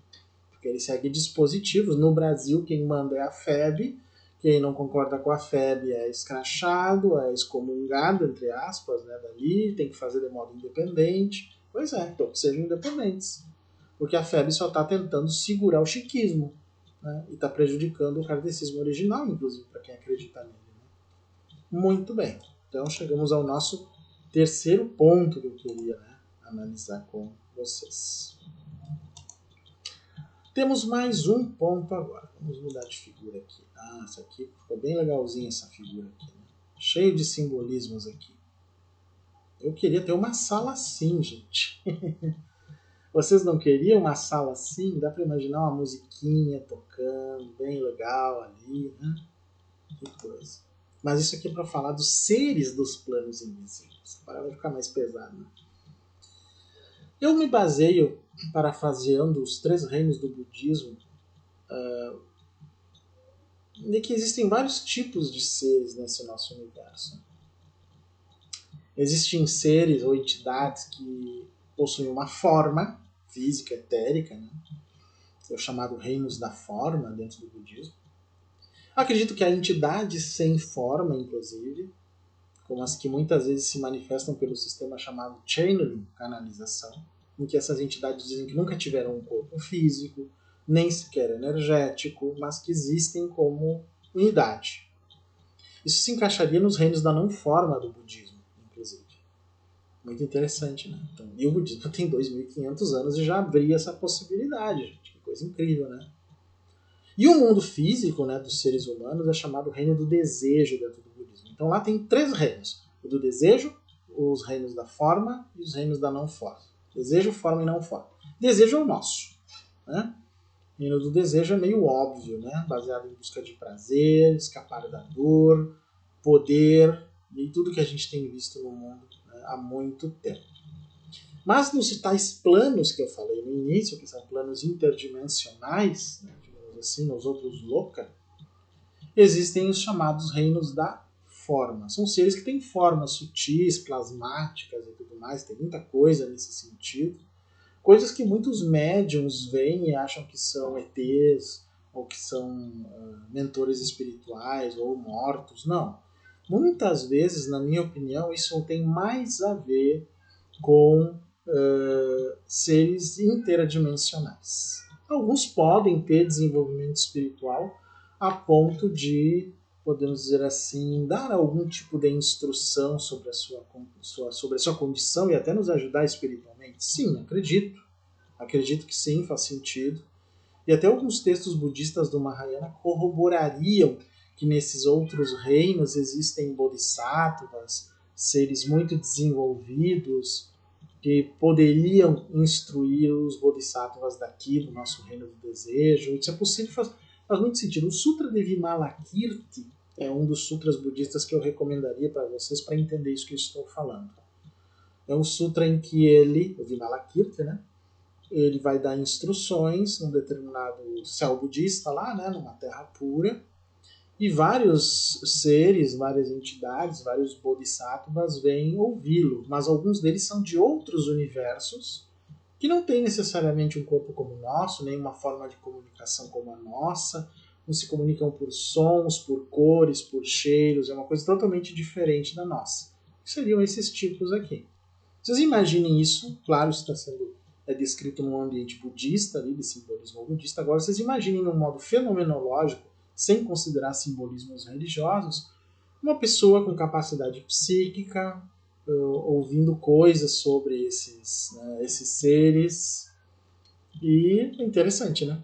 porque ele segue dispositivos. No Brasil, quem manda é a FEB, quem não concorda com a FEB é escrachado, é excomungado, entre aspas, né, dali, tem que fazer de modo independente. Pois é, então que sejam independentes. Porque a FEB só está tentando segurar o chiquismo, né, e está prejudicando o kardecismo original, inclusive, para quem acredita nele. Né? Muito bem. Então chegamos ao nosso terceiro ponto que eu queria, né, analisar com vocês. Temos mais um ponto agora. Vamos mudar de figura aqui. Essa aqui ficou bem legalzinha, essa figura aqui. Né? Cheio de simbolismos aqui. Eu queria ter uma sala assim, gente. Vocês não queriam uma sala assim? Dá para imaginar uma musiquinha tocando, bem legal ali, né? Que coisa. Mas isso aqui é para falar dos seres dos planos invisíveis. Para vai ficar mais pesado. Né? Eu me baseio, parafraseando os 3 reinos do budismo, de que existem vários tipos de seres nesse nosso universo. Existem seres ou entidades que possuem uma forma física, etérica, né? É o chamado reinos da forma dentro do budismo. Acredito que há entidades sem forma, inclusive, como as que muitas vezes se manifestam pelo sistema chamado channeling, canalização, em que essas entidades dizem que nunca tiveram um corpo físico, nem sequer energético, mas que existem como unidade. Isso se encaixaria nos reinos da não forma do budismo, inclusive. Muito interessante, né? Então, e o budismo tem 2.500 anos e já abria essa possibilidade, gente. Que coisa incrível, né? E o mundo físico, né, dos seres humanos é chamado reino do desejo dentro do budismo. Então lá tem 3 reinos. O do desejo, os reinos da forma e os reinos da não forma. Desejo, forma e não forma. Desejo é o nosso. Né? O reino do desejo é meio óbvio, né? Baseado em busca de prazer, escapar da dor, poder e tudo que a gente tem visto no mundo, né, há muito tempo. Mas nos tais planos que eu falei no início, que são planos interdimensionais, né, digamos assim, nos outros loca, existem os chamados reinos da forma. São seres que têm formas sutis, plasmáticas e tudo mais, tem muita coisa nesse sentido. Coisas que muitos médiums veem e acham que são ETs, ou que são mentores espirituais, ou mortos. Não. Muitas vezes, na minha opinião, isso tem mais a ver com seres interdimensionais. Alguns podem ter desenvolvimento espiritual a ponto de, podemos dizer assim, dar algum tipo de instrução sobre sobre a sua condição e até nos ajudar espiritualmente. Sim, acredito. Acredito que sim, faz sentido. E até alguns textos budistas do Mahayana corroborariam que nesses outros reinos existem bodhisattvas, seres muito desenvolvidos, que poderiam instruir os bodhisattvas daqui, do nosso reino do desejo. Isso é possível, faz muito sentido. O Sutra de Vimalakirti é um dos sutras budistas que eu recomendaria para vocês para entender isso que eu estou falando. É um sutra em que ele, o Vimalakirti, né, ele vai dar instruções num determinado céu budista lá, né, numa terra pura, e vários seres, várias entidades, vários bodhisattvas vêm ouvi-lo, mas alguns deles são de outros universos que não têm necessariamente um corpo como o nosso, nem uma forma de comunicação como a nossa, não se comunicam por sons, por cores, por cheiros, é uma coisa totalmente diferente da nossa. Que seriam esses tipos aqui. Vocês imaginem isso, claro, isso está sendo descrito num ambiente budista, ali, de simbolismo budista. Agora, vocês imaginem num modo fenomenológico, sem considerar simbolismos religiosos, uma pessoa com capacidade psíquica, ouvindo coisas sobre esses seres. E é interessante, né?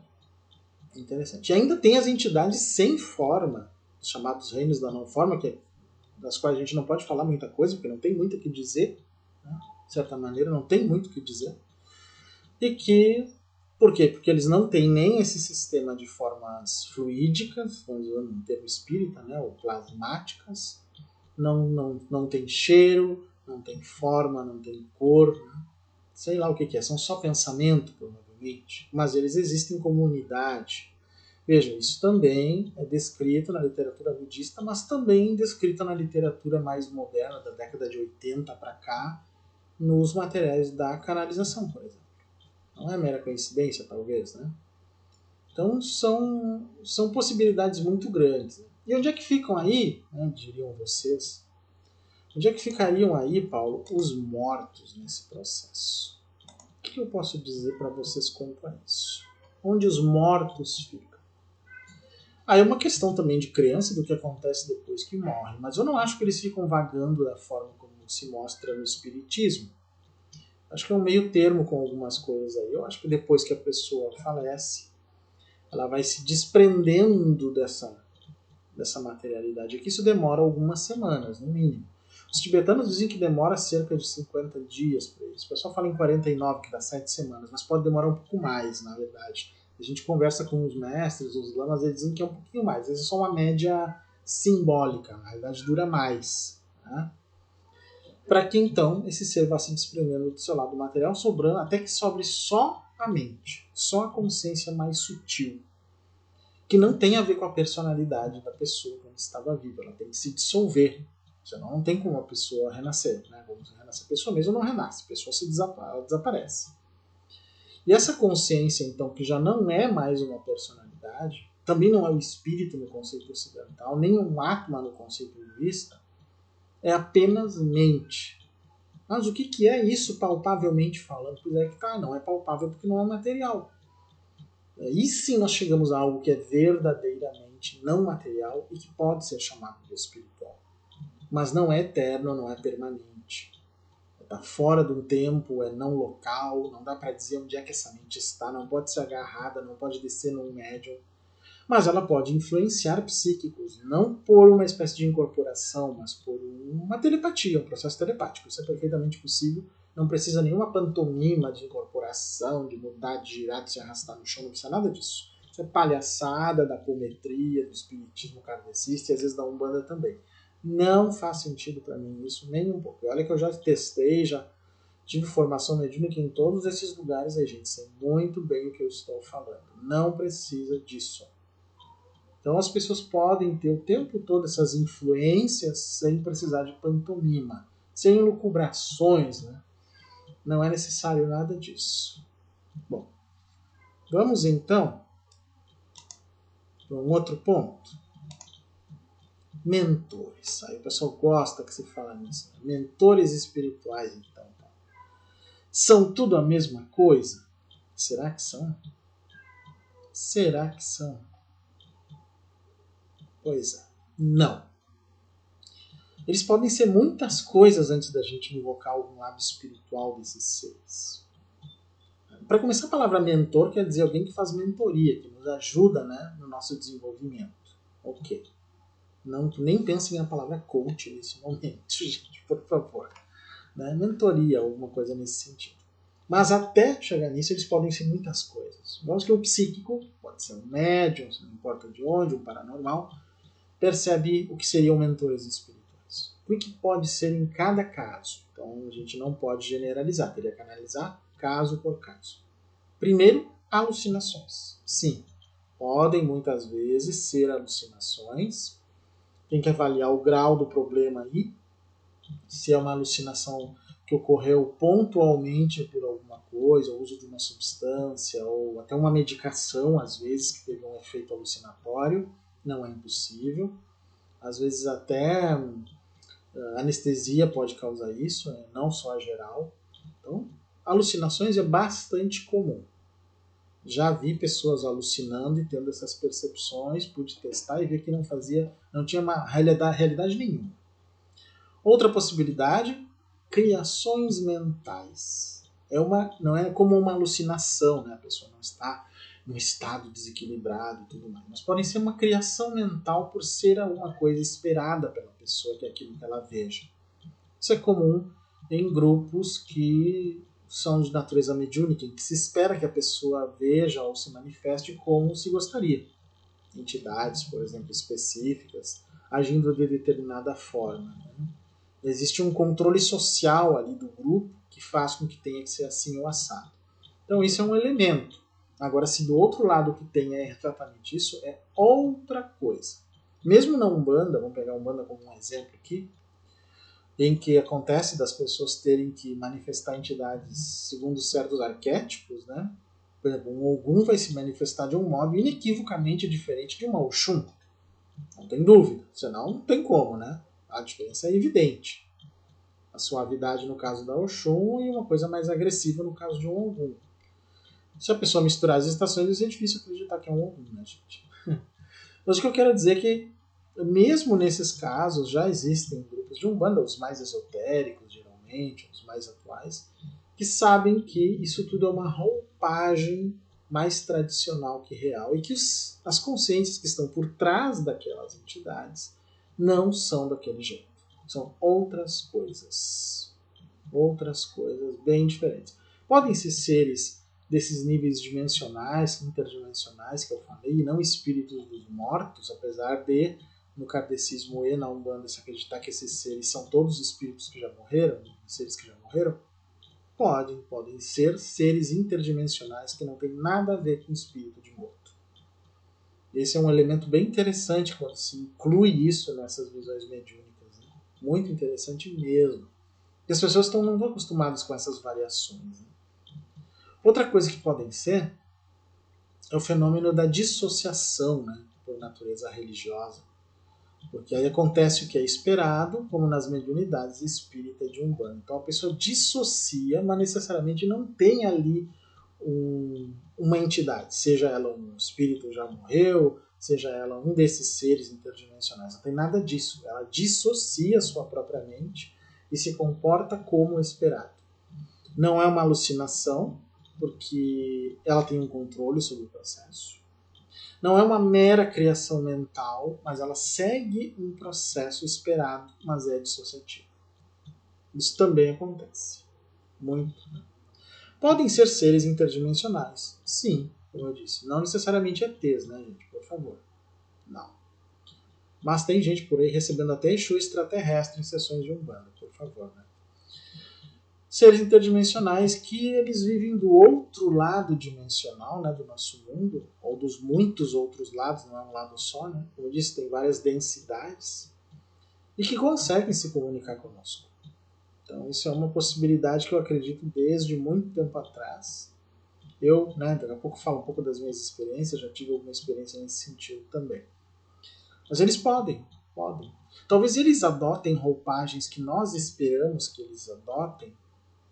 É interessante. E ainda tem as entidades sem forma, os chamados reinos da não forma, das quais a gente não pode falar muita coisa, porque não tem muito o que dizer, né? De certa maneira, não tem muito o que dizer. E que, por quê? Porque eles não têm nem esse sistema de formas fluídicas, vamos dizer, no termo espírita, né, ou plasmáticas, não tem cheiro, não tem forma, não tem cor, né? Sei lá o que é, são só pensamento, provavelmente, mas eles existem como unidade. Vejam, isso também é descrito na literatura budista, mas também descrito na literatura mais moderna, da década de 80 para cá, nos materiais da canalização, por exemplo. Não é mera coincidência, talvez, né? Então são possibilidades muito grandes. Né? E onde é que ficam aí, né, diriam vocês, onde é que ficariam aí, Paulo, os mortos nesse processo? O que eu posso dizer para vocês quanto a isso? Onde os mortos ficam? Aí é uma questão também de crença do que acontece depois que morre, mas eu não acho que eles ficam vagando da forma como se mostra no Espiritismo. Acho que é um meio termo com algumas coisas aí. Eu acho que depois que a pessoa falece, ela vai se desprendendo dessa materialidade. Aqui isso demora algumas semanas, no mínimo. Os tibetanos dizem que demora cerca de 50 dias para eles. O pessoal fala em 49, que dá 7 semanas, mas pode demorar um pouco mais, na verdade. A gente conversa com os mestres, os lamas, eles dizem que é um pouquinho mais. Isso é só uma média simbólica, na verdade dura mais. Né? Para que então esse ser vá se desprendendo do seu lado material, sobrando até que sobre só a mente, só a consciência mais sutil, que não tem a ver com a personalidade da pessoa quando estava viva, ela tem que se dissolver. Senão não tem como a pessoa renascer. Né? Vamos renascer. A pessoa mesmo não renasce, a pessoa desaparece. E essa consciência, então, que já não é mais uma personalidade, também não é o espírito no conceito ocidental, nem um atma no conceito budista, é apenas mente. Mas o que é isso palpavelmente falando? Pois é que tá, não é palpável porque não é material. E sim nós chegamos a algo que é verdadeiramente não material e que pode ser chamado de espiritual. Mas não é eterno, não é permanente. Está fora do tempo, é não local, não dá para dizer onde é que essa mente está, não pode ser agarrada, não pode descer num médium. Mas ela pode influenciar psíquicos, não por uma espécie de incorporação, mas por uma telepatia, um processo telepático. Isso é perfeitamente possível. Não precisa nenhuma pantomima de incorporação, de mudar, de girar, de se arrastar no chão, não precisa nada disso. Isso é palhaçada da apometria, do espiritismo kardecista e às vezes da Umbanda também. Não faz sentido para mim isso nem um pouco. Olha que eu já testei, já Tive formação mediúnica em todos esses lugares aí, gente. Sei muito bem o que eu estou falando. Não precisa disso. Então as pessoas podem ter o tempo todo essas influências sem precisar de pantomima, sem elucubrações, né? Não é necessário nada disso. Bom, vamos então para um outro ponto. Mentores. Aí o pessoal gosta que se fala nisso. Mentores espirituais, então. São tudo a mesma coisa? Será que são? Será que são? Pois é. Não. Eles podem ser muitas coisas antes da gente invocar algum lado espiritual desses seres. Para começar, a palavra mentor quer dizer alguém que faz mentoria, que nos ajuda, né, no nosso desenvolvimento. Ok. Não, nem pensem na palavra coach nesse momento, gente, por favor. Né? Mentoria, alguma coisa nesse sentido. Mas até chegar nisso, eles podem ser muitas coisas. Vamos que um psíquico, pode ser um médium, não importa de onde, um paranormal, percebe o que seriam mentores espirituais. O que pode ser em cada caso. Então a gente não pode generalizar, teria que analisar caso por caso. Primeiro, alucinações. Sim, podem muitas vezes ser alucinações. Tem que avaliar o grau do problema aí, se é uma alucinação que ocorreu pontualmente por alguma coisa, o uso de uma substância, ou até uma medicação, às vezes, que teve um efeito alucinatório, não é impossível. Às vezes até anestesia pode causar isso, né? Não só a geral. Então, alucinações é bastante comum. Já vi pessoas alucinando e tendo essas percepções, pude testar e ver que não tinha uma realidade nenhuma. Outra possibilidade, criações mentais. Não é como uma alucinação, né? A pessoa não está num estado desequilibrado e tudo mais. Mas podem ser uma criação mental por ser alguma coisa esperada pela pessoa, que é aquilo que ela veja. Isso é comum em grupos que são de natureza mediúnica, em que se espera que a pessoa veja ou se manifeste como se gostaria. Entidades, por exemplo, específicas, agindo de determinada forma. Né? Existe um controle social ali do grupo que faz com que tenha que ser assim ou assado. Então isso é um elemento. Agora, se do outro lado o que tem é exatamente isso, é outra coisa. Mesmo na Umbanda, vamos pegar a Umbanda como um exemplo aqui, em que acontece das pessoas terem que manifestar entidades segundo certos arquétipos, né? Por exemplo, um Ogum vai se manifestar de um modo inequivocamente diferente de uma Oxum. Não tem dúvida, senão não tem como, né? A diferença é evidente. A suavidade no caso da Oxum e uma coisa mais agressiva no caso de um Ogum. Se a pessoa misturar as estações, é difícil acreditar que é um Ogum, né, gente? Mas o que eu quero dizer é que, mesmo nesses casos, já existem grupos de Umbanda, os mais esotéricos, geralmente, os mais atuais, que sabem que isso tudo é uma roupagem mais tradicional que real e que as consciências que estão por trás daquelas entidades não são daquele jeito. São outras coisas. Outras coisas bem diferentes. Podem ser seres desses níveis dimensionais, interdimensionais que eu falei, e não espíritos dos mortos, apesar de, no kardecismo e na Umbanda, se acreditar que esses seres são todos espíritos que já morreram, seres que já morreram, podem ser seres interdimensionais que não tem nada a ver com o espírito de morto. Esse é um elemento bem interessante quando se inclui isso nessas visões mediúnicas. Né? Muito interessante mesmo. E as pessoas não estão acostumadas com essas variações. Né? Outra coisa que podem ser é o fenômeno da dissociação, né, por natureza religiosa. Porque aí acontece o que é esperado, como nas mediunidades espírita de Umbanda. Então a pessoa dissocia, mas necessariamente não tem ali uma entidade, seja ela um espírito que já morreu, seja ela um desses seres interdimensionais. Não tem nada disso. Ela dissocia sua própria mente e se comporta como esperado. Não é uma alucinação, porque ela tem um controle sobre o processo. Não é uma mera criação mental, mas ela segue um processo esperado, mas é dissociativo. Isso também acontece. Muito. Né? Podem ser seres interdimensionais. Sim, como eu disse. Não necessariamente ETs, né, gente? Por favor. Não. Mas tem gente por aí recebendo até Exu extraterrestre em sessões de Umbanda, por favor, né? seres interdimensionais que eles vivem do outro lado dimensional, né, do nosso mundo, ou dos muitos outros lados, não é um lado só, né? Como eu disse, tem várias densidades, e que conseguem se comunicar conosco. Então isso é uma possibilidade que eu acredito desde muito tempo atrás. Eu, né, daqui a pouco falo um pouco das minhas experiências, já tive alguma experiência nesse sentido também. Mas eles podem. Talvez eles adotem roupagens que nós esperamos que eles adotem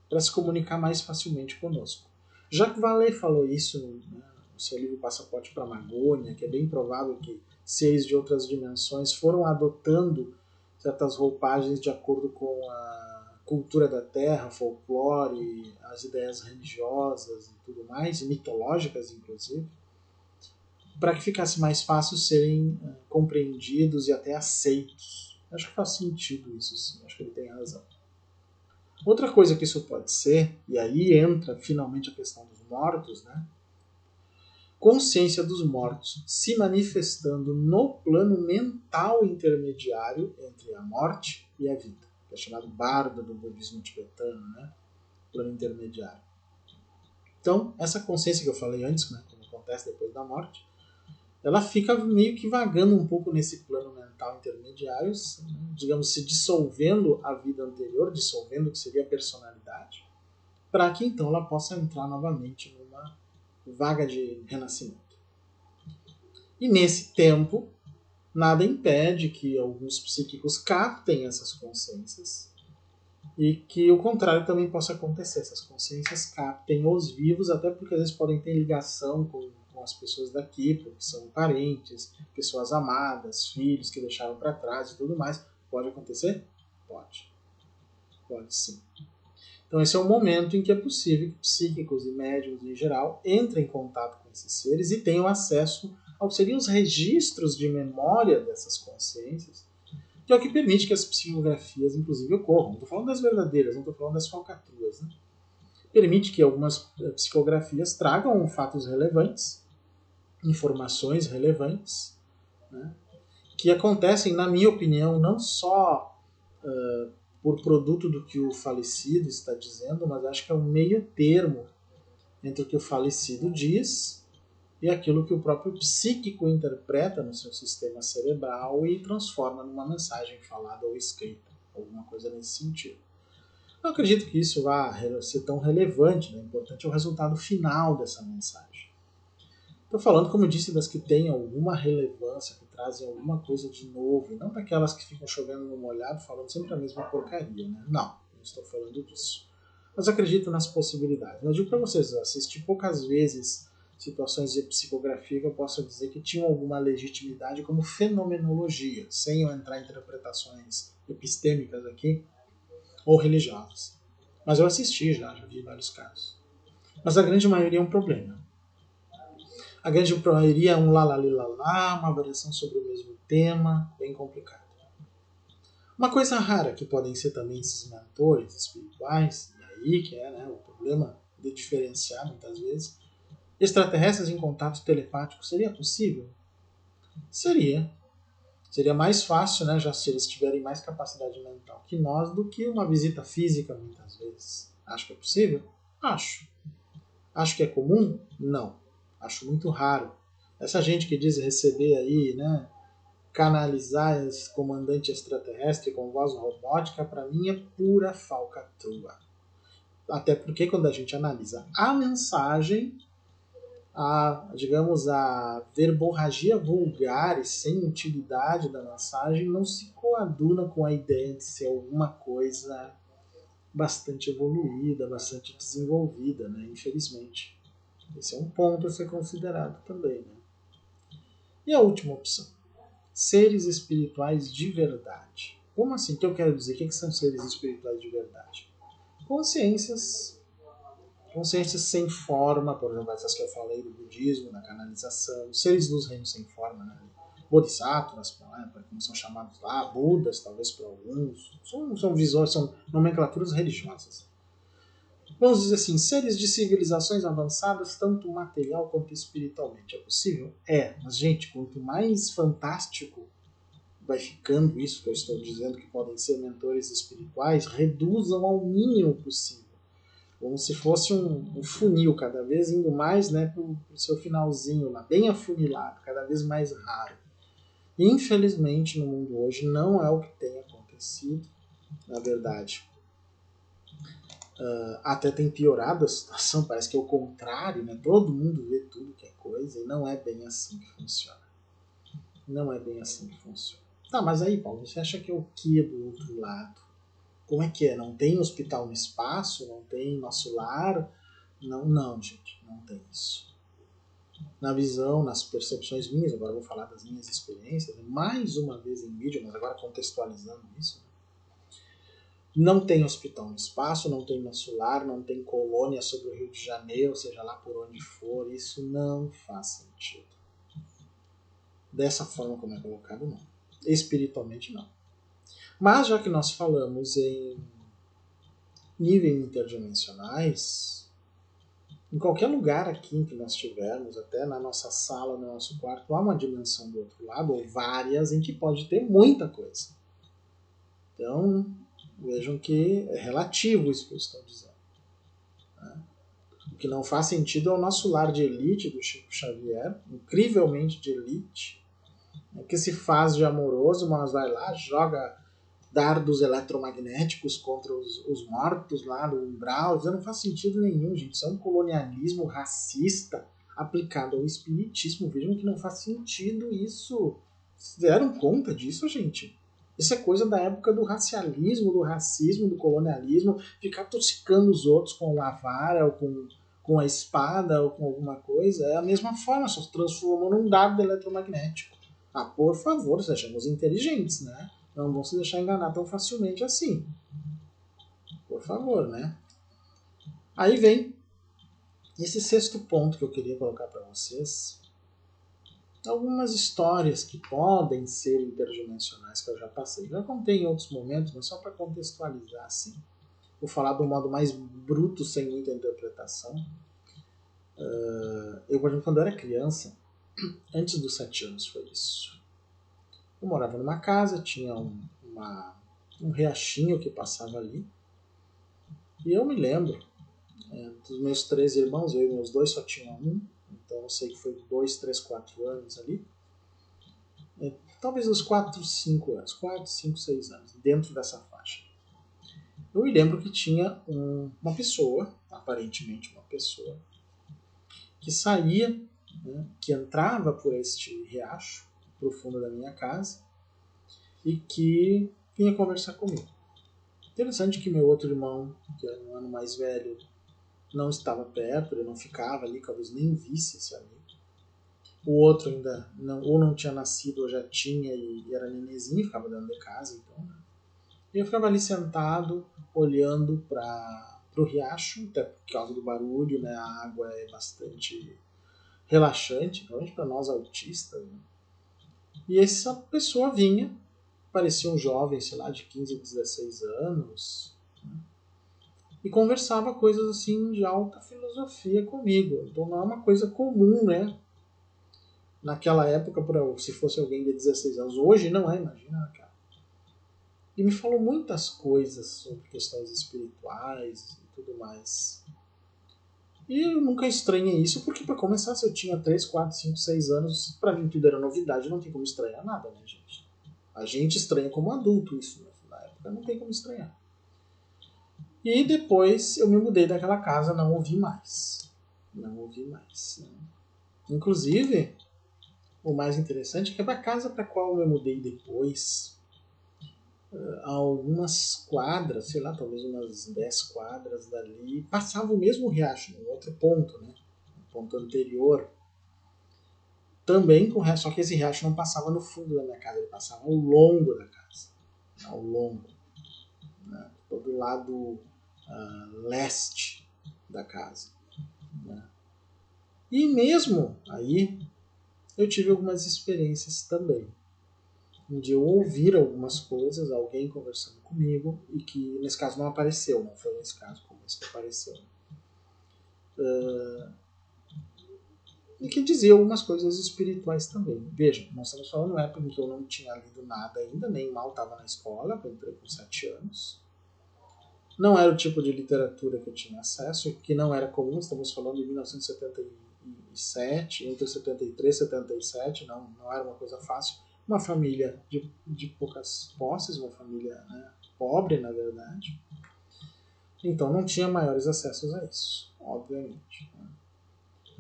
para se comunicar mais facilmente conosco. Jacques Vallée falou isso, né, no seu livro Passaporte para a Magônia, que é bem provável que seres de outras dimensões foram adotando certas roupagens de acordo com a cultura da Terra, folclore, as ideias religiosas e tudo mais, e mitológicas inclusive, para que ficasse mais fácil serem compreendidos e até aceitos. Acho que faz sentido isso, sim. Acho que ele tem razão. Outra coisa que isso pode ser, e aí entra finalmente a questão dos mortos, né? Consciência dos mortos se manifestando no plano mental intermediário entre a morte e a vida, que é chamado bardo do budismo tibetano, né? Plano intermediário. Então, essa consciência que eu falei antes, né, como acontece depois da morte, ela fica meio que vagando um pouco nesse plano mental intermediário, digamos, se dissolvendo a vida anterior, dissolvendo o que seria a personalidade, para que então ela possa entrar novamente numa vaga de renascimento. E nesse tempo, nada impede que alguns psíquicos captem essas consciências e que o contrário também possa acontecer. Essas consciências captem os vivos, até porque às vezes podem ter ligação com as pessoas daqui, porque são parentes, pessoas amadas, filhos que deixaram para trás e tudo mais. Pode acontecer? Pode. Pode sim. Então esse é o momento em que é possível que psíquicos e médiums em geral entrem em contato com esses seres e tenham acesso ao que seriam os registros de memória dessas consciências, que é o que permite que as psicografias, inclusive, ocorram. Não estou falando das verdadeiras, não estou falando das falcatruas. Né? Permite que algumas psicografias tragam fatos relevantes, informações relevantes, né? Que acontecem, na minha opinião, não só por produto do que o falecido está dizendo, mas acho que é um meio termo entre o que o falecido diz e aquilo que o próprio psíquico interpreta no seu sistema cerebral e transforma numa mensagem falada ou escrita, alguma coisa nesse sentido. Não acredito que isso vá ser tão relevante, né? O importante é o resultado final dessa mensagem. Estou falando, como eu disse, das que têm alguma relevância, que trazem alguma coisa de novo, e não daquelas que ficam chovendo no molhado falando sempre a mesma porcaria. Né? Não estou falando disso. Mas acredito nas possibilidades. Eu digo para vocês, eu assisti poucas vezes situações de psicografia que eu posso dizer que tinham alguma legitimidade como fenomenologia, sem eu entrar em interpretações epistêmicas aqui, ou religiosas. Mas eu assisti já vi vários casos. Mas a grande maioria é um problema. A grande maioria é um lalalilalá, uma variação sobre o mesmo tema, bem complicado. Uma coisa rara que podem ser também esses mentores espirituais, e aí que é, né, o problema de diferenciar muitas vezes, extraterrestres em contato telepático, seria possível? Seria. Seria mais fácil, né, já se eles tiverem mais capacidade mental que nós, do que uma visita física muitas vezes. Acho que é possível? Acho. Acho que é comum? Não. Acho muito raro. Essa gente que diz receber aí, né, canalizar esse comandante extraterrestre com voz robótica, para mim é pura falcatrua. Até porque quando a gente analisa a mensagem, digamos, a verborragia vulgar e sem utilidade da mensagem não se coaduna com a ideia de ser alguma coisa bastante evoluída, bastante desenvolvida, né? Infelizmente. Esse é um ponto a ser considerado também. Né? E a última opção? Seres espirituais de verdade. Como assim? O que eu quero dizer? O que são seres espirituais de verdade? Consciências sem forma, por exemplo, essas que eu falei do budismo, da canalização, seres dos reinos sem forma, né? Bodhisattvas, como são chamados lá, Budas, talvez para alguns, são visões, são nomenclaturas religiosas. Vamos dizer assim, seres de civilizações avançadas, tanto material quanto espiritualmente. É possível? É, mas gente, quanto mais fantástico vai ficando isso que eu estou dizendo, que podem ser mentores espirituais, reduzam ao mínimo possível. como se fosse um funil, cada vez indo mais, né, para o seu finalzinho lá, bem afunilado, cada vez mais raro. Infelizmente, no mundo hoje, não é o que tem acontecido, na verdade. Até tem piorado a situação, parece que é o contrário, né? Todo mundo vê tudo que é coisa e não é bem assim que funciona. Não é bem assim que funciona. Tá, mas aí, Paulo, você acha que é o que do outro lado? Como é que é? Não tem hospital no espaço? Não tem nosso lar? Não, não, gente, não tem isso. Na visão, nas percepções minhas, agora eu vou falar das minhas experiências, mais uma vez em vídeo, mas agora contextualizando isso, não tem hospital no espaço, não tem nosso lar, não tem colônia sobre o Rio de Janeiro, seja lá por onde for, isso não faz sentido. Dessa forma como é colocado, não. Espiritualmente, não. Mas já que nós falamos em níveis interdimensionais, em qualquer lugar aqui em que nós estivermos, até na nossa sala, no nosso quarto, há uma dimensão do outro lado, ou várias, em que pode ter muita coisa. Então, vejam que é relativo isso que eu estou dizendo. Né? O que não faz sentido é o nosso lar de elite do Chico Xavier, incrivelmente de elite, né, que se faz de amoroso, mas vai lá, joga dardos eletromagnéticos contra os mortos lá no umbral. Isso não faz sentido nenhum, gente. Isso é um colonialismo racista aplicado ao espiritismo. Vejam que não faz sentido isso. Se deram conta disso, gente? Isso é coisa da época do racialismo, do racismo, do colonialismo, ficar tossicando os outros com a vara ou com a espada ou com alguma coisa. É a mesma forma, só se transformou num dardo eletromagnético. Ah, por favor, sejamos inteligentes, né? Não vão se deixar enganar tão facilmente assim. Por favor, né? Aí vem esse sexto ponto que eu queria colocar para vocês. Algumas histórias que podem ser interdimensionais que eu já passei. Já contei em outros momentos, mas só para contextualizar assim. Vou falar de um modo mais bruto, sem muita interpretação. Eu, por exemplo, quando eu era criança, antes dos 7 anos foi isso. Eu morava numa casa, tinha um riachinho que passava ali. E eu me lembro, dos meus 3 irmãos, eu e meus 2 só tinham um, então eu sei que foi 2, 3, 4 anos ali. Talvez uns 4, 5 anos, 4, 5, 6 anos, dentro dessa faixa. Eu me lembro que tinha uma pessoa, aparentemente uma pessoa, que saía, né, que entrava por este riacho profundo da minha casa e que vinha conversar comigo. Interessante que meu outro irmão, que era um ano mais velho, não estava perto, ele não ficava ali, talvez nem visse esse amigo. O outro ainda não tinha nascido ou já tinha e era nenenzinho, ficava dentro de casa, então. Né? E eu ficava ali sentado, olhando para o riacho, até por causa do barulho, né? A água é bastante relaxante, principalmente para nós autistas. Né? E essa pessoa vinha, parecia um jovem, sei lá, de 15, 16 anos, né? E conversava coisas assim de alta filosofia comigo. Então não é uma coisa comum, né? Naquela época, se fosse alguém de 16 anos. Hoje não é, imagina, cara. E me falou muitas coisas sobre questões espirituais e tudo mais. E eu nunca estranhei isso, porque para começar, se eu tinha 3, 4, 5, 6 anos, para mim tudo era novidade, não tem como estranhar nada, né, gente? A gente estranha como adulto isso, mas na época não tem como estranhar. E depois eu me mudei daquela casa, não ouvi mais. Não ouvi mais. Né? Inclusive, o mais interessante é que a casa para a qual eu me mudei depois, a algumas quadras, sei lá, talvez umas 10 quadras dali, passava o mesmo riacho, no outro ponto, né? No ponto anterior. Também com riacho, só que esse riacho não passava no fundo da minha casa, ele passava ao longo da casa. Ao longo. Né? Todo lado leste da casa. Né? E mesmo aí, eu tive algumas experiências também. De eu ouvir algumas coisas, alguém conversando comigo, e que nesse caso não apareceu, não foi nesse caso como esse que apareceu. E que dizia algumas coisas espirituais também. Veja, nós estamos falando na época em que eu não tinha lido nada ainda, nem mal estava na escola, eu entrei com 7 anos. Não era o tipo de literatura que eu tinha acesso, que não era comum, estamos falando de 1977, entre 73 e 77, não era uma coisa fácil. Uma família de poucas posses, uma família, né, pobre, na verdade. Então não tinha maiores acessos a isso, obviamente. Né.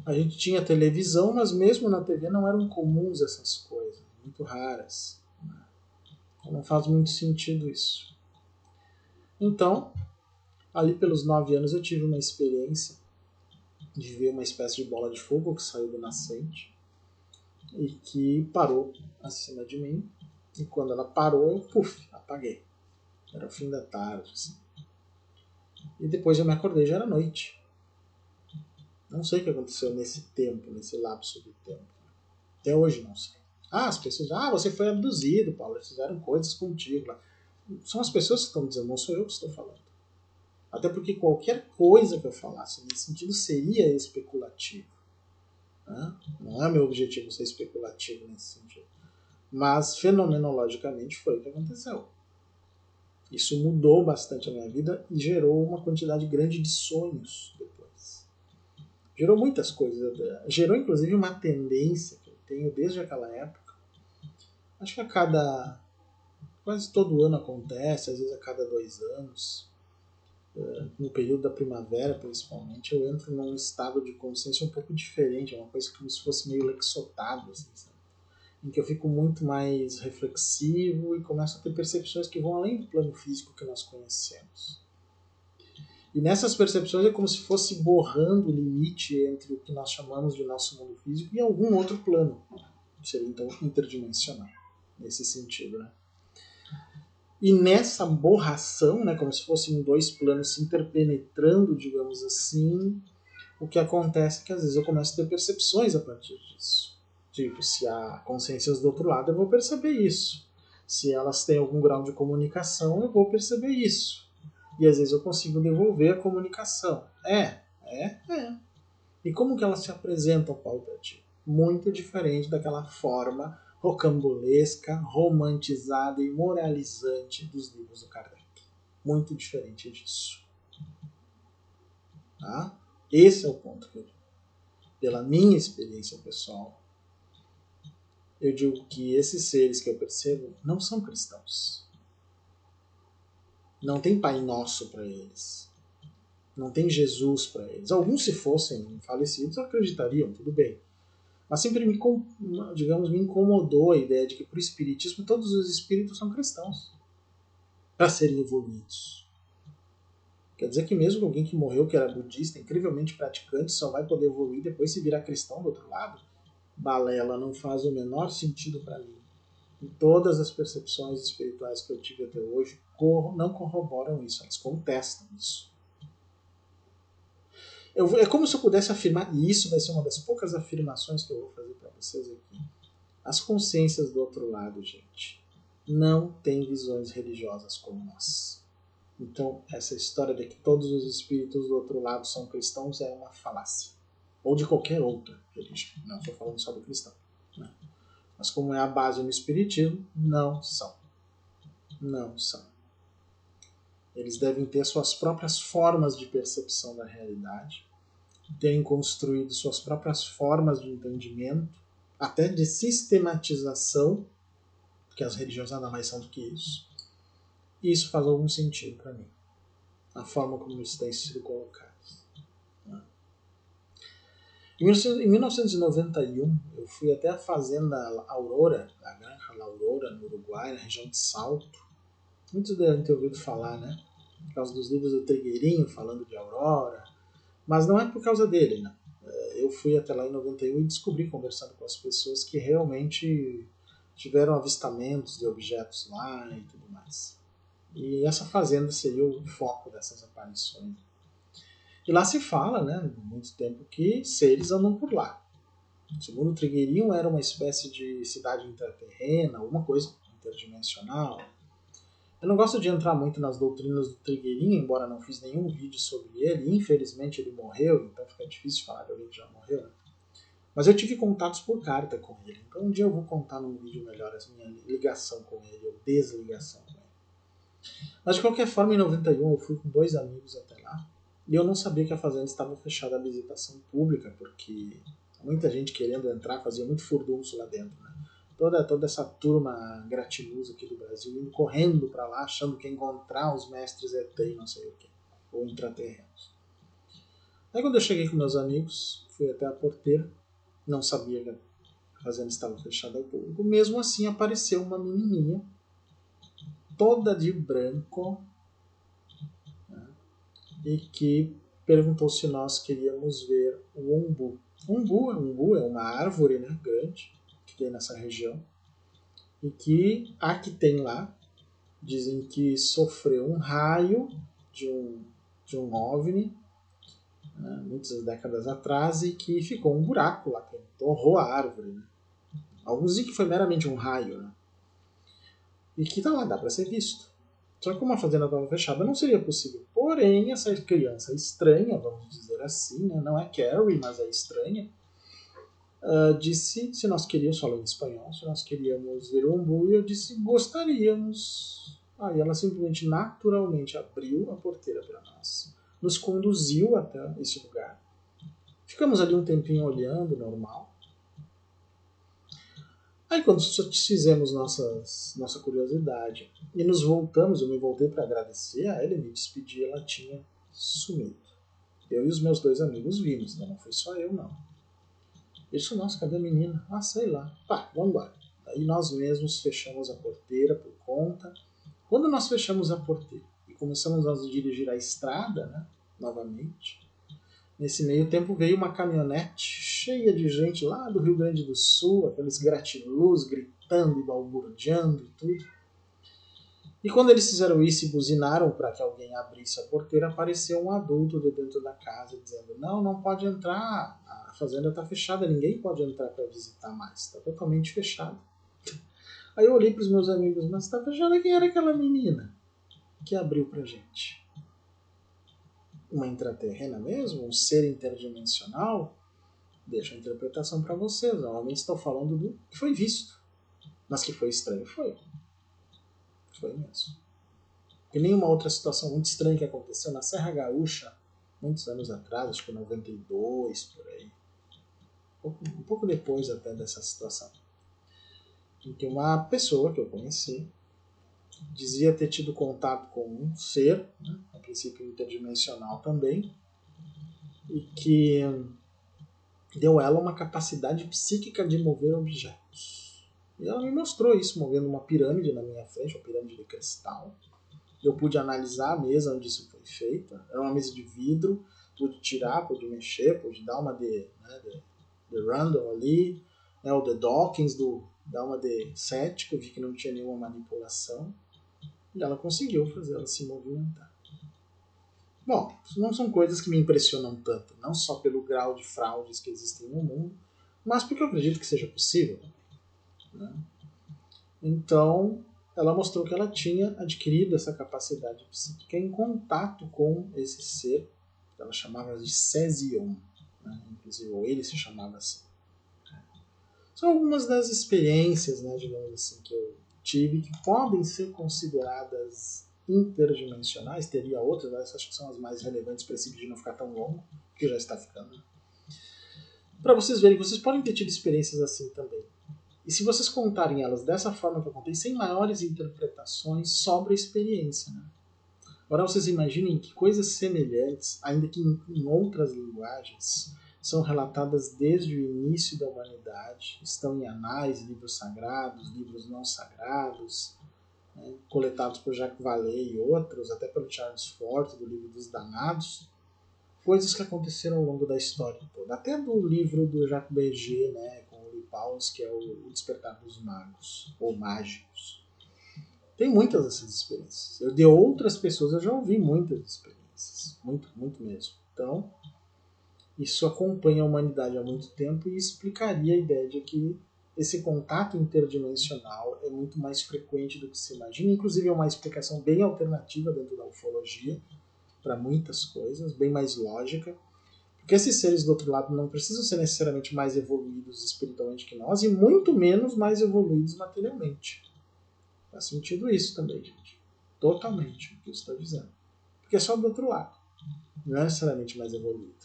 A gente tinha televisão, mas mesmo na TV não eram comuns essas coisas, muito raras. Né. Então não faz muito sentido isso. Então, ali pelos 9 anos eu tive uma experiência de ver uma espécie de bola de fogo que saiu do nascente e que parou acima de mim. E quando ela parou, eu, apaguei. Era o fim da tarde, assim. E depois eu me acordei, já era noite. Não sei o que aconteceu nesse tempo, nesse lapso de tempo. Até hoje não sei. As pessoas, você foi abduzido, Paulo, eles fizeram coisas contigo. São as pessoas que estão dizendo, não sou eu que estou falando. Até porque qualquer coisa que eu falasse nesse sentido seria especulativo. Né? Não é meu objetivo ser especulativo nesse sentido. Mas, fenomenologicamente, foi o que aconteceu. Isso mudou bastante a minha vida e gerou uma quantidade grande de sonhos depois. Gerou muitas coisas. Gerou, inclusive, uma tendência que eu tenho desde aquela época. Acho que quase todo ano acontece, às vezes a cada 2 anos. No período da primavera, principalmente, eu entro num estado de consciência um pouco diferente. É uma coisa como se fosse meio lexotado, assim, sabe? Em que eu fico muito mais reflexivo e começo a ter percepções que vão além do plano físico que nós conhecemos. E nessas percepções é como se fosse borrando o limite entre o que nós chamamos de nosso mundo físico e algum outro plano, que seria então interdimensional, nesse sentido, né? E nessa borração, né, como se fossem 2 planos se interpenetrando, digamos assim, o que acontece é que às vezes eu começo a ter percepções a partir disso. Tipo, se há consciências do outro lado, eu vou perceber isso. Se elas têm algum grau de comunicação, eu vou perceber isso. E às vezes eu consigo devolver a comunicação. É. E como que elas se apresentam, Paulo, para ti? Muito diferente daquela forma rocambolesca, romantizada e moralizante dos livros do Kardec. Muito diferente disso. Tá? Esse é o ponto que eu digo. Pela minha experiência pessoal, eu digo que esses seres que eu percebo não são cristãos. Não tem Pai Nosso para eles. Não tem Jesus para eles. Alguns, se fossem falecidos, acreditariam, tudo bem. Mas sempre me incomodou a ideia de que, por espiritismo, todos os espíritos são cristãos para serem evoluídos. Quer dizer que mesmo alguém que morreu, que era budista, incrivelmente praticante, só vai poder evoluir depois se virar cristão do outro lado? Balela, não faz o menor sentido para mim. E todas as percepções espirituais que eu tive até hoje não corroboram isso, elas contestam isso. É como se eu pudesse afirmar, e isso vai ser uma das poucas afirmações que eu vou fazer para vocês aqui. As consciências do outro lado, gente, não têm visões religiosas como nós. Então, essa história de que todos os espíritos do outro lado são cristãos é uma falácia. Ou de qualquer outra religião. Não estou falando só do cristão. Né? Mas como é a base no espiritismo, não são. Não são. Eles devem ter suas próprias formas de percepção da realidade, terem construído suas próprias formas de entendimento, até de sistematização, porque as religiões nada mais são do que isso. E isso faz algum sentido para mim, a forma como isso tem sido colocado. Em 1991, eu fui até a fazenda Aurora, a Granja La Aurora, no Uruguai, na região de Salto. Muitos devem ter ouvido falar, né? Por causa dos livros do Trigueirinho, falando de Aurora. Mas não é por causa dele, né? Eu fui até lá em 91 e descobri, conversando com as pessoas, que realmente tiveram avistamentos de objetos lá e tudo mais. E essa fazenda seria o foco dessas aparições. E lá se fala, né, há muito tempo, que seres andam por lá. Segundo o Trigueirinho, era uma espécie de cidade interterrena, alguma coisa interdimensional. Eu não gosto de entrar muito nas doutrinas do Trigueirinho, embora não fiz nenhum vídeo sobre ele. Infelizmente ele morreu, então fica difícil falar de alguém que já morreu. Né? Mas eu tive contatos por carta com ele. Então um dia eu vou contar num vídeo melhor a minha ligação com ele, ou desligação com ele. Mas de qualquer forma, em 91 eu fui com 2 amigos até lá. E eu não sabia que a fazenda estava fechada à visitação pública, porque muita gente querendo entrar, fazia muito furdunço lá dentro. Né? Toda essa turma gratiluz aqui do Brasil indo correndo para lá, achando que ia encontrar os mestres ET e não sei o que, ou intraterrenos. Aí quando eu cheguei com meus amigos, fui até a porteira, não sabia que a fazenda estava fechada ao público. Mesmo assim apareceu uma menininha, toda de branco, né, e que perguntou se nós queríamos ver o umbu. Umbu é uma árvore, né, grande que tem nessa região e que a que tem lá dizem que sofreu um raio de um OVNI, né, muitas décadas atrás, e que ficou um buraco lá, que torrou a árvore. Né. Alguns dizem que foi meramente um raio, né, e que tá lá, dá para ser visto. Só que como a fazenda estava fechada, não seria possível. Porém, essa criança estranha, vamos dizer assim, né, não é Carrie, mas é estranha, disse se nós queríamos, falando em espanhol, se nós queríamos ver o umbu, e eu disse gostaríamos. Aí ela simplesmente, naturalmente, abriu a porteira para nós, nos conduziu até esse lugar. Ficamos ali um tempinho olhando, normal. Aí quando fizemos nossa curiosidade e nos voltamos, eu me voltei para agradecer a ela e me despedi, ela tinha sumido. Eu e os meus 2 amigos vimos, então não foi só eu não. Eu disse, nossa, cadê a menina? Ah, sei lá. Pá, vamos embora. Aí nós mesmos fechamos a porteira por conta. Quando nós fechamos a porteira e começamos a nos dirigir à estrada, né, novamente, nesse meio tempo veio uma caminhonete cheia de gente lá do Rio Grande do Sul, aqueles gratiluz gritando e balbuciando e tudo. E quando eles fizeram isso e buzinaram para que alguém abrisse a porteira, apareceu um adulto de dentro da casa dizendo: não, não pode entrar, a fazenda está fechada, ninguém pode entrar para visitar mais, está totalmente fechado. Aí eu olhei para os meus amigos: mas está fechada, quem era aquela menina que abriu para gente? Uma intraterrena mesmo? Um ser interdimensional? Deixa a interpretação para vocês. Normalmente estou falando do que foi visto. Mas que foi estranho, foi. Foi mesmo. E nenhuma outra situação muito estranha que aconteceu na Serra Gaúcha, muitos anos atrás, acho que 92, por aí. Um pouco depois até dessa situação. Em que uma pessoa que eu conheci dizia ter tido contato com um ser, né, a princípio interdimensional também, e que deu a ela uma capacidade psíquica de mover objetos. E ela me mostrou isso, movendo uma pirâmide na minha frente, uma pirâmide de cristal. Eu pude analisar a mesa onde isso foi feito. Era uma mesa de vidro, pude tirar, pude mexer, pude dar uma de Randall ali, né, o The Dawkins, dar uma de cético, vi que não tinha nenhuma manipulação. E ela conseguiu fazer ela se movimentar. Bom, não são coisas que me impressionam tanto, não só pelo grau de fraudes que existem no mundo, mas porque eu acredito que seja possível. Né? Então, ela mostrou que ela tinha adquirido essa capacidade psíquica em contato com esse ser, que ela chamava de Césion, né? Inclusive, ou ele se chamava assim. São algumas das experiências, né, digamos assim, que eu tive que podem ser consideradas interdimensionais. Teria outras, mas acho que são as mais relevantes para esse vídeo não ficar tão longo, que já está ficando. Para vocês verem que vocês podem ter tido experiências assim também. E se vocês contarem elas dessa forma que eu contei, sem maiores interpretações, sobra experiência. Né? Agora vocês imaginem que coisas semelhantes, ainda que em outras linguagens, são relatadas desde o início da humanidade, estão em anais, livros sagrados, livros não sagrados, né, coletados por Jacques Vallée e outros, até pelo Charles Fort, do livro dos Danados, coisas que aconteceram ao longo da história toda. Até do livro do Jacques Berger, né, com o Lee Pauls, que é o Despertar dos Magos, ou Mágicos. Tem muitas dessas experiências. De outras pessoas eu já ouvi muitas experiências. Muito, muito mesmo. Então, isso acompanha a humanidade há muito tempo e explicaria a ideia de que esse contato interdimensional é muito mais frequente do que se imagina. Inclusive é uma explicação bem alternativa dentro da ufologia para muitas coisas, bem mais lógica. Porque esses seres do outro lado não precisam ser necessariamente mais evoluídos espiritualmente que nós e muito menos mais evoluídos materialmente. Faz sentido isso também, gente. totalmente o que você está dizendo. Porque é só do outro lado. Não é necessariamente mais evoluído.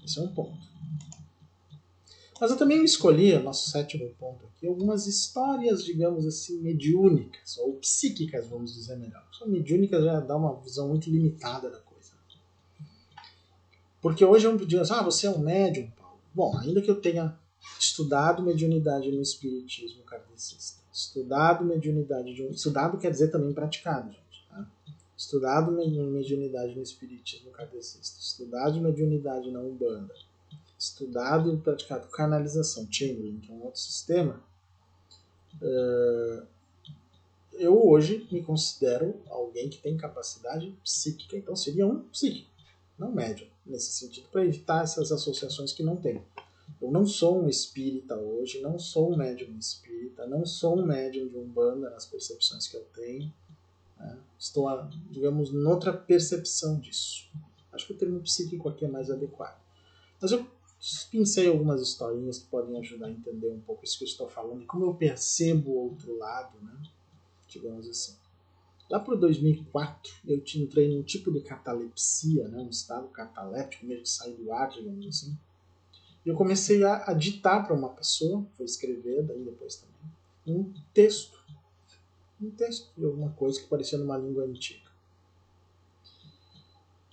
Esse é um ponto. Mas eu também escolhi, o nosso sétimo ponto aqui, algumas histórias, digamos assim, mediúnicas, ou psíquicas, vamos dizer melhor. Só mediúnicas já dá uma visão muito limitada da coisa. Porque hoje eu digo assim, você é um médium, Paulo. Bom, ainda que eu tenha estudado mediunidade no espiritismo kardecista, estudado mediunidade estudado quer dizer também praticado, gente. Tá? Estudado mediunidade no espiritismo kardecista, estudado mediunidade na Umbanda, estudado e praticado canalização, channeling, que é um outro sistema, eu hoje me considero alguém que tem capacidade psíquica. Então seria um psíquico, não médium, nesse sentido, para evitar essas associações que não tem. Eu não sou um espírita hoje, não sou um médium espírita, não sou um médium de Umbanda nas percepções que eu tenho. Né? Estou, digamos, noutra percepção disso. Acho que o termo psíquico aqui é mais adequado. Mas eu pensei algumas historinhas que podem ajudar a entender um pouco isso que eu estou falando e como eu percebo o outro lado, né? Digamos assim. Lá para 2004, eu entrei num tipo de catalepsia, né? Um estado cataléptico, meio que sair do ar, digamos assim. E eu comecei a ditar para uma pessoa, vou escrever daí depois também, um texto de alguma coisa que parecia numa língua antiga.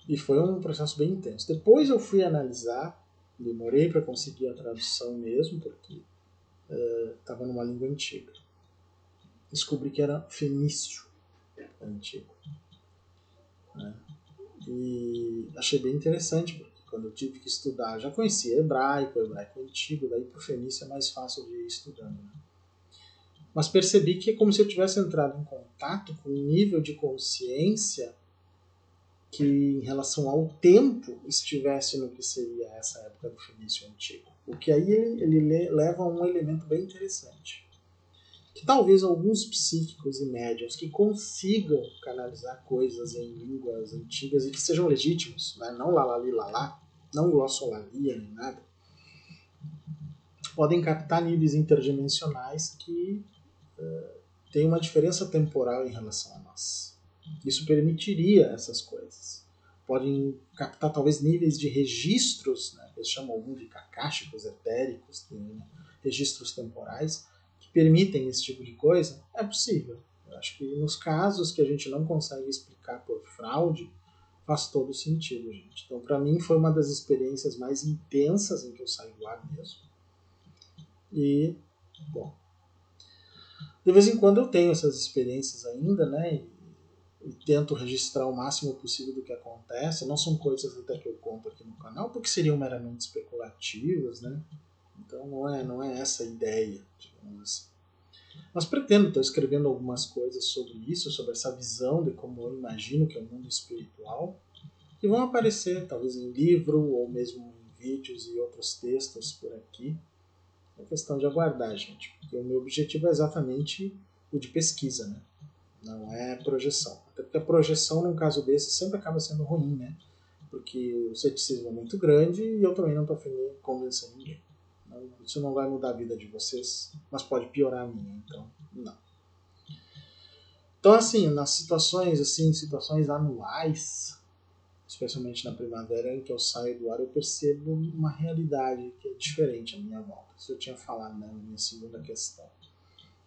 E foi um processo bem intenso. Depois eu fui analisar, demorei para conseguir a tradução mesmo, porque estava numa língua antiga. Descobri que era fenício antigo. Né? E achei bem interessante, porque quando eu tive que estudar, já conhecia hebraico antigo, daí para o fenício é mais fácil de ir estudando. Né? Mas percebi que é como se eu tivesse entrado em contato com um nível de consciência que, em relação ao tempo, estivesse no que seria essa época do fenício antigo. O que aí ele leva a um elemento bem interessante. Que talvez alguns psíquicos e médiums que consigam canalizar coisas em línguas antigas e que sejam legítimos, né? Não lalali-lalá, não glossolalia nem nada, podem captar níveis interdimensionais que têm uma diferença temporal em relação a nós. Isso permitiria essas coisas. Podem captar talvez níveis de registros, né? Eles chamam alguns de cakáshicos, etéricos, registros temporais, que permitem esse tipo de coisa. É possível. Eu acho que nos casos que a gente não consegue explicar por fraude, faz todo sentido, gente. Então, para mim, foi uma das experiências mais intensas em que eu saí do ar mesmo. E, bom, de vez em quando eu tenho essas experiências ainda, né? E tento registrar o máximo possível do que acontece. Não são coisas até que eu conto aqui no canal, porque seriam meramente especulativas, né? Então não é essa a ideia, digamos assim. Mas pretendo, estou escrevendo algumas coisas sobre isso, sobre essa visão de como eu imagino que é o mundo espiritual, que vão aparecer talvez em livro ou mesmo em vídeos e outros textos por aqui. É questão de aguardar, gente, porque o meu objetivo é exatamente o de pesquisa, né? Não é projeção. Até porque a projeção, num caso desse, sempre acaba sendo ruim, né? Porque o ceticismo é muito grande e eu também não estou afim de convencer ninguém. Isso não vai mudar a vida de vocês, mas pode piorar a minha, então não. Então, assim, nas situações, situações anuais, especialmente na primavera em que eu saio do ar, eu percebo uma realidade que é diferente à minha volta. Isso eu tinha falado, né, na minha segunda questão.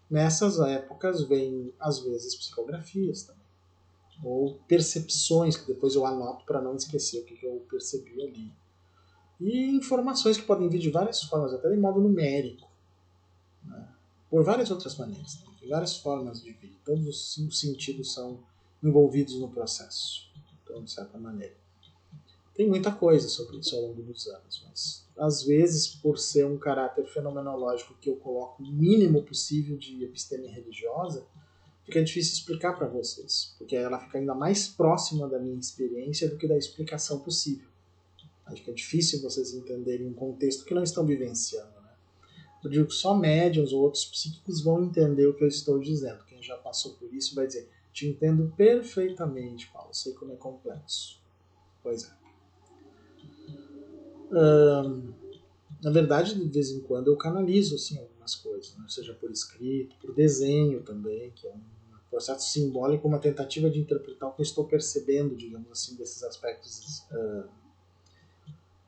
Nessas épocas vem, às vezes, psicografias também. Ou percepções, que depois eu anoto para não esquecer o que eu percebi ali. E informações que podem vir de várias formas, até de modo numérico. Né? Por várias outras maneiras. Tem várias formas de vir. Todos os sentidos são envolvidos no processo. Então, de certa maneira. Tem muita coisa sobre isso ao longo dos anos, mas às vezes, por ser um caráter fenomenológico que eu coloco o mínimo possível de episteme religiosa, fica difícil explicar para vocês, porque ela fica ainda mais próxima da minha experiência do que da explicação possível. Acho que é difícil vocês entenderem um contexto que não estão vivenciando. Né? Eu digo que só médiuns ou outros psíquicos vão entender o que eu estou dizendo. Quem já passou por isso vai dizer: te entendo perfeitamente, Paulo, sei como é complexo. Pois é. Na verdade, de vez em quando eu canalizo assim, algumas coisas, né? Seja por escrito, por desenho também, que é uma processo simbólico é uma tentativa de interpretar o que eu estou percebendo, digamos assim, desses aspectos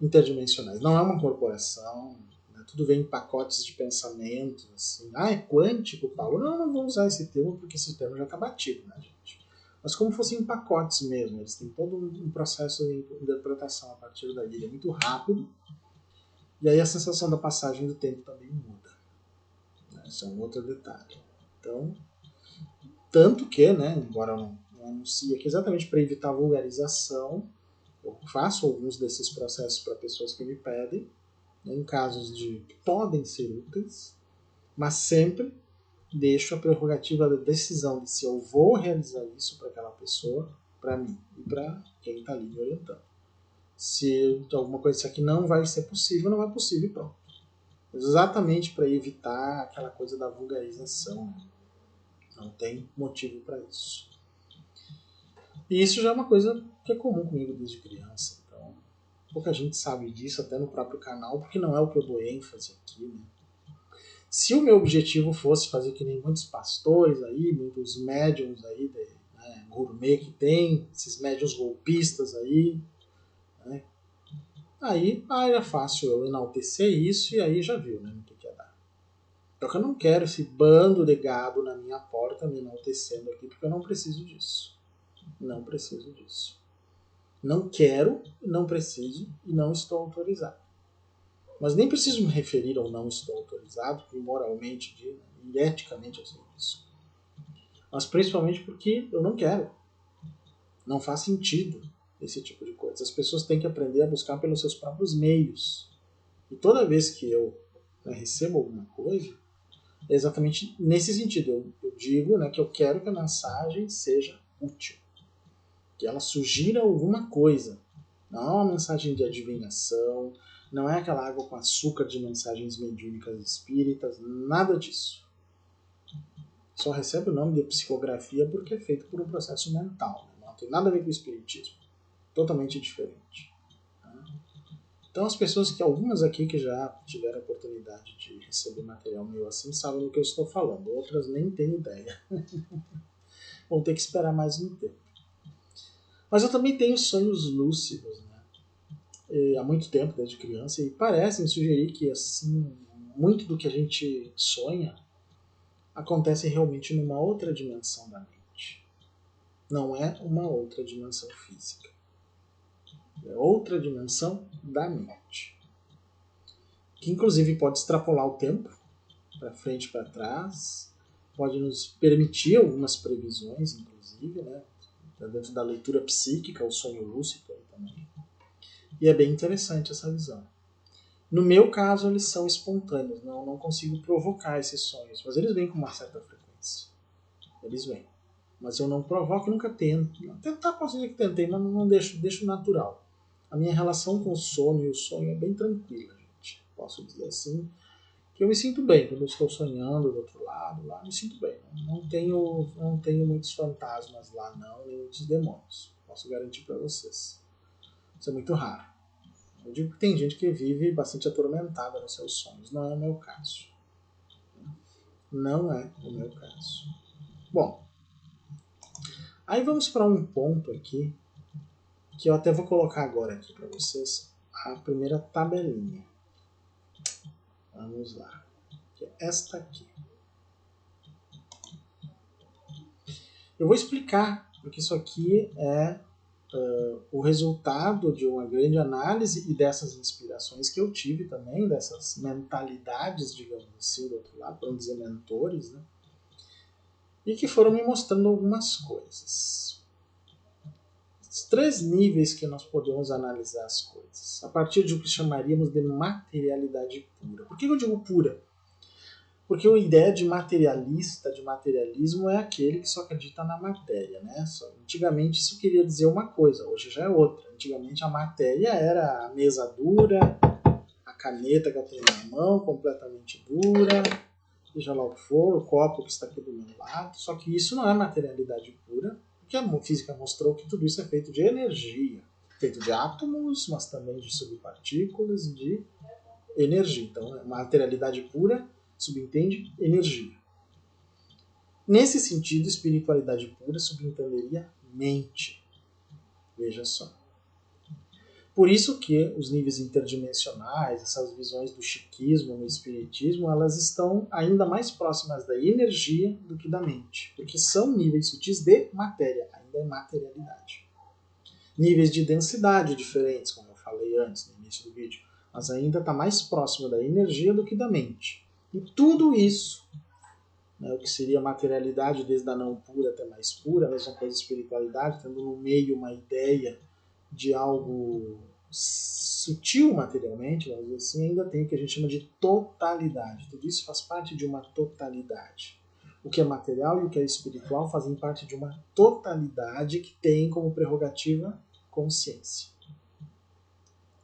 interdimensionais. Não é uma corporação, né? Tudo vem em pacotes de pensamento, assim. Ah, é quântico, Paulo? Não vou usar esse termo porque esse termo já está batido, né, gente? Mas como fossem pacotes mesmo, eles têm todo um processo de interpretação a partir daí. Ele é muito rápido, e aí a sensação da passagem do tempo também muda. Né? Isso é um outro detalhe. Então, tanto que, né, embora eu não anuncie aqui exatamente para evitar a vulgarização, eu faço alguns desses processos para pessoas que me pedem, né, em casos de que podem ser úteis, mas sempre deixo a prerrogativa da decisão de se eu vou realizar isso para aquela pessoa, para mim e para quem está ali me orientando. Se alguma coisa aqui não vai ser possível, não é possível e pronto. Exatamente para evitar aquela coisa da vulgarização. Né? Não tem motivo para isso. E isso já é uma coisa que é comum comigo desde criança. Então, pouca gente sabe disso, até no próprio canal, porque não é o que eu dou ênfase aqui. Né? Se o meu objetivo fosse fazer que nem muitos pastores aí, muitos médiums aí, né, gourmet que tem, esses médiums golpistas aí, né, aí era fácil eu enaltecer isso e aí já viu, né, no que ia dar. Só que eu não quero esse bando de gado na minha porta me enaltecendo aqui, porque eu não preciso disso. Não preciso disso. Não quero, não preciso e não estou autorizado. Mas nem preciso me referir ao não estou autorizado, porque moralmente e eticamente eu sei disso. Mas principalmente porque eu não quero. Não faz sentido esse tipo de coisa. As pessoas têm que aprender a buscar pelos seus próprios meios. E toda vez que eu recebo alguma coisa, é exatamente nesse sentido. Eu digo, né, que eu quero que a mensagem seja útil. Que ela sugira alguma coisa. Não é uma mensagem de adivinhação, não é aquela água com açúcar de mensagens mediúnicas espíritas, nada disso. Só recebe o nome de psicografia porque é feito por um processo mental. Né? Não tem nada a ver com o espiritismo. Totalmente diferente. Então as pessoas que, algumas aqui que já tiveram a oportunidade de receber material meu assim, sabem do que eu estou falando. Outras nem têm ideia. Vão ter que esperar mais um tempo. Mas eu também tenho sonhos lúcidos, né? Há muito tempo, desde criança, e parecem sugerir que assim, muito do que a gente sonha acontece realmente numa outra dimensão da mente. Não é uma outra dimensão física. É outra dimensão da mente. Que inclusive pode extrapolar o tempo, para frente e para trás, pode nos permitir algumas previsões, inclusive, né? Dentro da leitura psíquica, o sonho lúcido também. E é bem interessante essa visão. No meu caso, eles são espontâneos, não consigo provocar esses sonhos, mas eles vêm com uma certa frequência. Eles vêm. Mas eu não provoco e nunca tento. Tentar posso dizer que tentei, mas não deixo natural. A minha relação com o sono e o sonho é bem tranquila, gente. Posso dizer assim, que eu me sinto bem quando eu estou sonhando do outro lado, lá me sinto bem. Não tenho muitos fantasmas lá não, nem muitos demônios. Posso garantir para vocês. Isso é muito raro. Eu digo que tem gente que vive bastante atormentada nos seus sonhos. Não é o meu caso. Não é o meu caso. Bom, aí vamos para um ponto aqui que eu até vou colocar agora aqui para vocês a primeira tabelinha. Vamos lá. Que é esta aqui. Eu vou explicar porque isso aqui é o resultado de uma grande análise e dessas inspirações que eu tive também, dessas mentalidades, digamos assim, do outro lado, para não dizer mentores, né? E que foram me mostrando algumas coisas. Os 3 níveis que nós podemos analisar as coisas, a partir de o que chamaríamos de materialidade pura. Por que eu digo pura? Porque a ideia de materialista, de materialismo, é aquele que só acredita na matéria. Né? Antigamente isso queria dizer uma coisa, hoje já é outra. Antigamente a matéria era a mesa dura, a caneta que eu tenho na mão, completamente dura, seja lá o que for, o copo que está aqui do meu lado. Só que isso não é materialidade pura, porque a física mostrou que tudo isso é feito de energia. Feito de átomos, mas também de subpartículas e de energia. Então, materialidade pura subentende energia. Nesse sentido, espiritualidade pura subentenderia mente. Veja só. Por isso que os níveis interdimensionais, essas visões do chiquismo no espiritismo, elas estão ainda mais próximas da energia do que da mente, porque são níveis sutis de matéria, ainda é materialidade. Níveis de densidade diferentes, como eu falei antes no início do vídeo, mas ainda está mais próximo da energia do que da mente. E tudo isso, né, o que seria materialidade desde a não pura até mais pura, a mesma coisa espiritualidade, tendo no meio uma ideia de algo sutil materialmente, vamos dizer assim, ainda tem o que a gente chama de totalidade. Tudo isso faz parte de uma totalidade. O que é material e o que é espiritual fazem parte de uma totalidade que tem como prerrogativa consciência.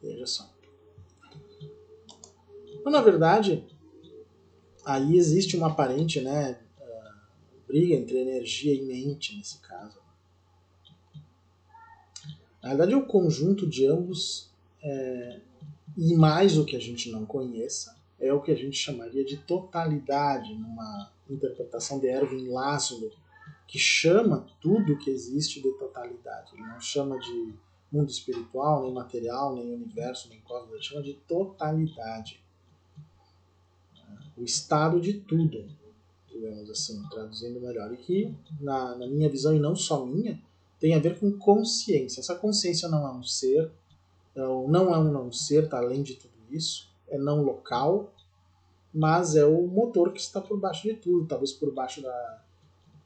Veja só. Então, na verdade, aí existe uma aparente, né, briga entre energia e mente nesse caso. Na verdade, é o conjunto de ambos e mais o que a gente não conheça é o que a gente chamaria de totalidade, numa interpretação de Erwin Laszlo, que chama tudo que existe de totalidade. Ele não chama de mundo espiritual, nem material, nem universo, nem cosmos, ele chama de totalidade. O estado de tudo, digamos assim, traduzindo melhor. E que, na minha visão, e não só minha, tem a ver com consciência. Essa consciência não é um ser, não é um não ser, está além de tudo isso, é não local, mas é o motor que está por baixo de tudo, talvez por baixo da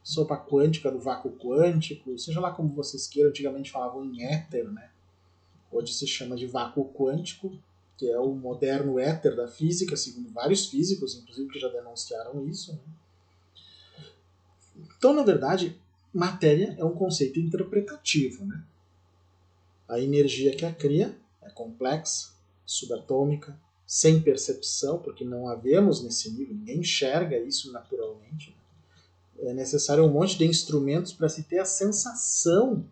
sopa quântica, do vácuo quântico, seja lá como vocês queiram. Antigamente falavam em éter, né? Hoje se chama de vácuo quântico, que é o moderno éter da física, segundo vários físicos, inclusive, que já denunciaram isso. Né? Então, na verdade, matéria é um conceito interpretativo. Né? A energia que a cria é complexa, subatômica, sem percepção, porque não a vemos nesse nível, ninguém enxerga isso naturalmente. Né? É necessário um monte de instrumentos para se ter a sensação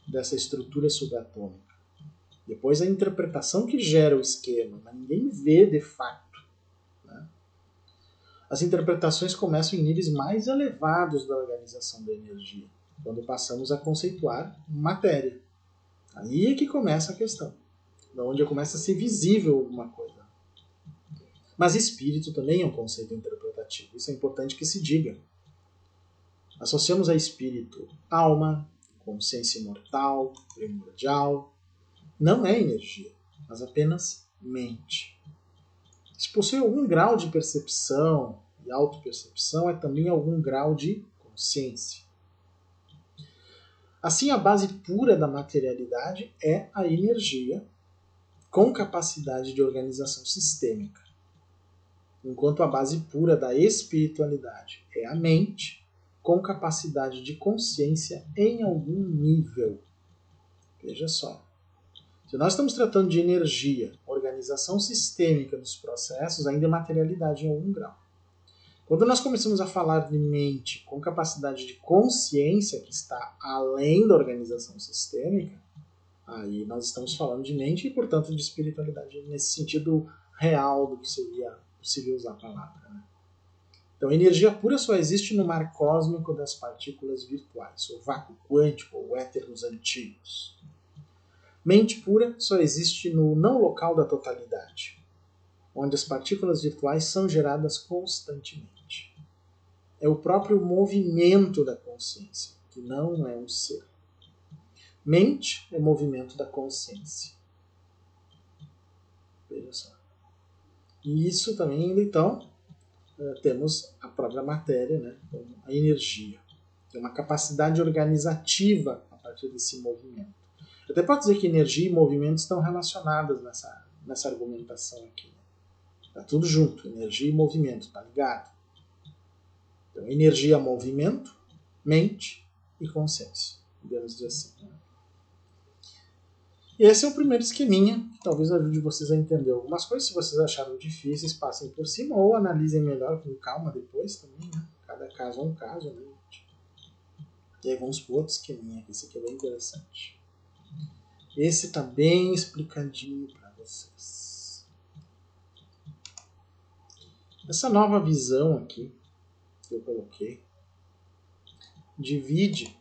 dessa estrutura subatômica. Depois a interpretação que gera o esquema, mas ninguém vê de fato. Né? As interpretações começam em níveis mais elevados da organização da energia, quando passamos a conceituar matéria. Aí é que começa a questão, onde começa a ser visível alguma coisa. Mas espírito também é um conceito interpretativo, isso é importante que se diga. Associamos a espírito alma, consciência imortal, primordial. Não é energia, mas apenas mente. Se possui algum grau de percepção e autopercepção, é também algum grau de consciência. Assim, a base pura da materialidade é a energia, com capacidade de organização sistêmica, enquanto a base pura da espiritualidade é a mente, com capacidade de consciência em algum nível. Veja só. Se nós estamos tratando de energia, organização sistêmica dos processos, ainda é materialidade em algum grau. Quando nós começamos a falar de mente com capacidade de consciência, que está além da organização sistêmica, aí nós estamos falando de mente e, portanto, de espiritualidade nesse sentido real do que seria possível usar a palavra. Né? Então, a energia pura só existe no mar cósmico das partículas virtuais, o vácuo quântico, ou éter dos antigos. Mente pura só existe no não local da totalidade, onde as partículas virtuais são geradas constantemente. É o próprio movimento da consciência, que não é um ser. Mente é movimento da consciência. Veja só. E isso também, então, temos a própria matéria, né, a energia. Tem uma capacidade organizativa a partir desse movimento. Eu até posso dizer que energia e movimento estão relacionadas nessa argumentação aqui. Está tudo junto, energia e movimento, está ligado? Então, energia, movimento, mente e consciência, podemos dizer assim. Né? E esse é o primeiro esqueminha, que talvez ajude vocês a entender algumas coisas. Se vocês acharam difíceis, passem por cima ou analisem melhor, com calma depois também. Né? Cada caso é um caso. Né? E aí vamos para o outro esqueminha, que esse aqui é bem interessante. Esse está bem explicadinho para vocês. Essa nova visão aqui que eu coloquei divide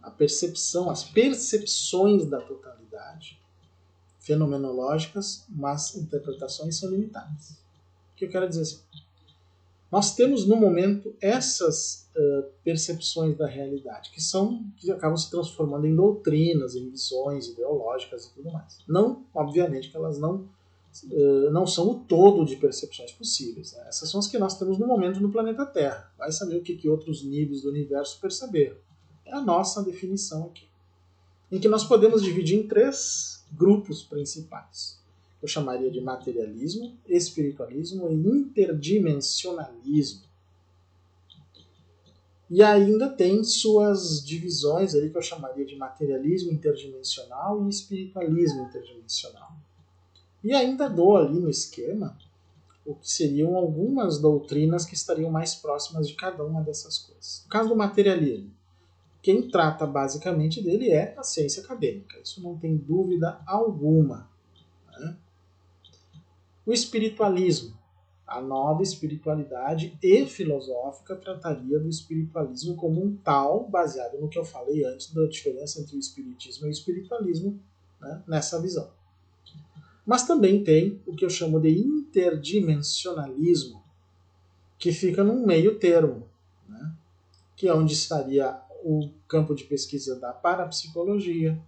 a percepção, as percepções da totalidade, fenomenológicas, mas interpretações são limitadas. O que eu quero dizer assim? Nós temos no momento essas percepções da realidade que acabam se transformando em doutrinas, em visões ideológicas e tudo mais. Não, obviamente, que elas não são o todo de percepções possíveis. Né? Essas são as que nós temos no momento no planeta Terra. Vai saber o que outros níveis do universo perceberam. É a nossa definição aqui. Em que nós podemos dividir em 3 grupos principais. Eu chamaria de materialismo, espiritualismo e interdimensionalismo. E ainda tem suas divisões ali que eu chamaria de materialismo interdimensional e espiritualismo interdimensional. E ainda dou ali no esquema o que seriam algumas doutrinas que estariam mais próximas de cada uma dessas coisas. No caso do materialismo, quem trata basicamente dele é a ciência acadêmica. Isso não tem dúvida alguma. Né? O espiritualismo, a nova espiritualidade e filosófica trataria do espiritualismo como um tal, baseado no que eu falei antes da diferença entre o espiritismo e o espiritualismo, né, nessa visão. Mas também tem o que eu chamo de interdimensionalismo, que fica num meio termo, né, que é onde estaria o campo de pesquisa da parapsicologia,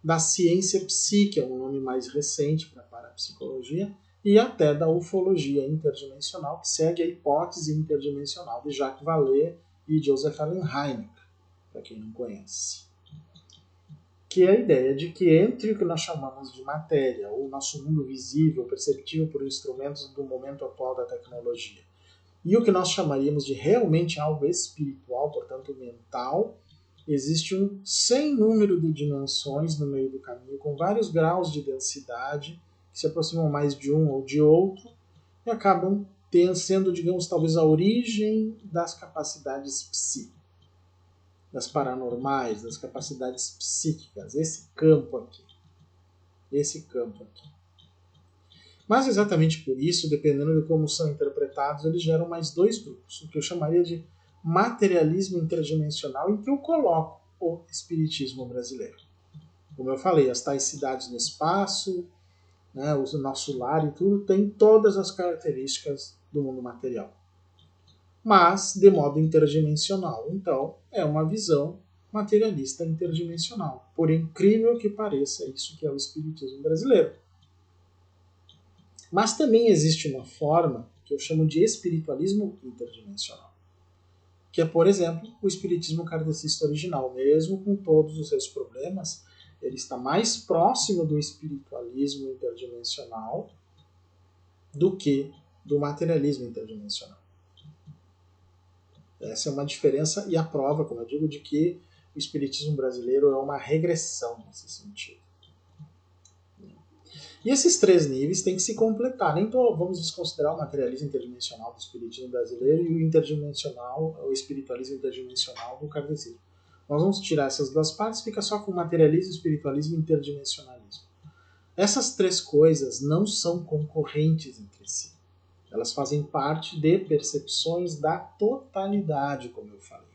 da ciência psíquica, um nome mais recente para parapsicologia, e até da ufologia interdimensional, que segue a hipótese interdimensional de Jacques Vallée e Joseph Allen Hynek, para quem não conhece. Que é a ideia de que entre o que nós chamamos de matéria, ou nosso mundo visível, perceptível por instrumentos do momento atual da tecnologia, e o que nós chamaríamos de realmente algo espiritual, portanto mental, existe um sem número de dimensões no meio do caminho, com vários graus de densidade, que se aproximam mais de um ou de outro, e acabam sendo, digamos, talvez a origem das capacidades psíquicas, das paranormais, das capacidades psíquicas, esse campo aqui. Mas exatamente por isso, dependendo de como são interpretados, eles geram mais 2 grupos, o que eu chamaria de materialismo interdimensional, em que eu coloco o espiritismo brasileiro. Como eu falei, as tais cidades no espaço, né, o nosso lar e tudo, tem todas as características do mundo material. Mas de modo interdimensional. Então, é uma visão materialista interdimensional. Por incrível que pareça, isso que é o espiritismo brasileiro. Mas também existe uma forma que eu chamo de espiritualismo interdimensional, que é, por exemplo, o espiritismo kardecista original. Mesmo com todos os seus problemas, ele está mais próximo do espiritualismo interdimensional do que do materialismo interdimensional. Essa é uma diferença e a prova, como eu digo, de que o espiritismo brasileiro é uma regressão nesse sentido. E esses 3 níveis têm que se completar. Então vamos desconsiderar o materialismo interdimensional do espiritismo brasileiro e o espiritualismo interdimensional do kardecismo. Nós vamos tirar essas 2 partes, fica só com materialismo, espiritualismo e interdimensionalismo. Essas 3 coisas não são concorrentes entre si. Elas fazem parte de percepções da totalidade, como eu falei.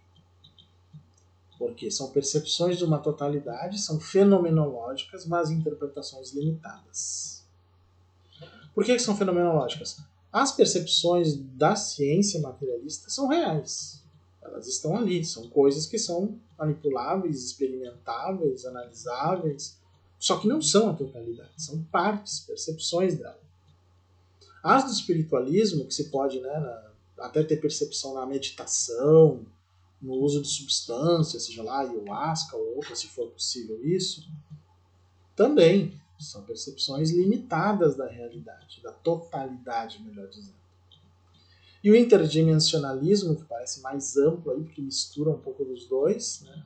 Porque são percepções de uma totalidade, são fenomenológicas, mas interpretações limitadas. Por que são fenomenológicas? As percepções da ciência materialista são reais. Elas estão ali, são coisas que são manipuláveis, experimentáveis, analisáveis, só que não são a totalidade, são partes, percepções dela. As do espiritualismo, que se pode, né, até ter percepção na meditação, no uso de substâncias, seja lá ayahuasca ou outra, se for possível isso, também são percepções limitadas da realidade, da totalidade, melhor dizendo. E o interdimensionalismo, que parece mais amplo, aí, porque mistura um pouco dos dois, né,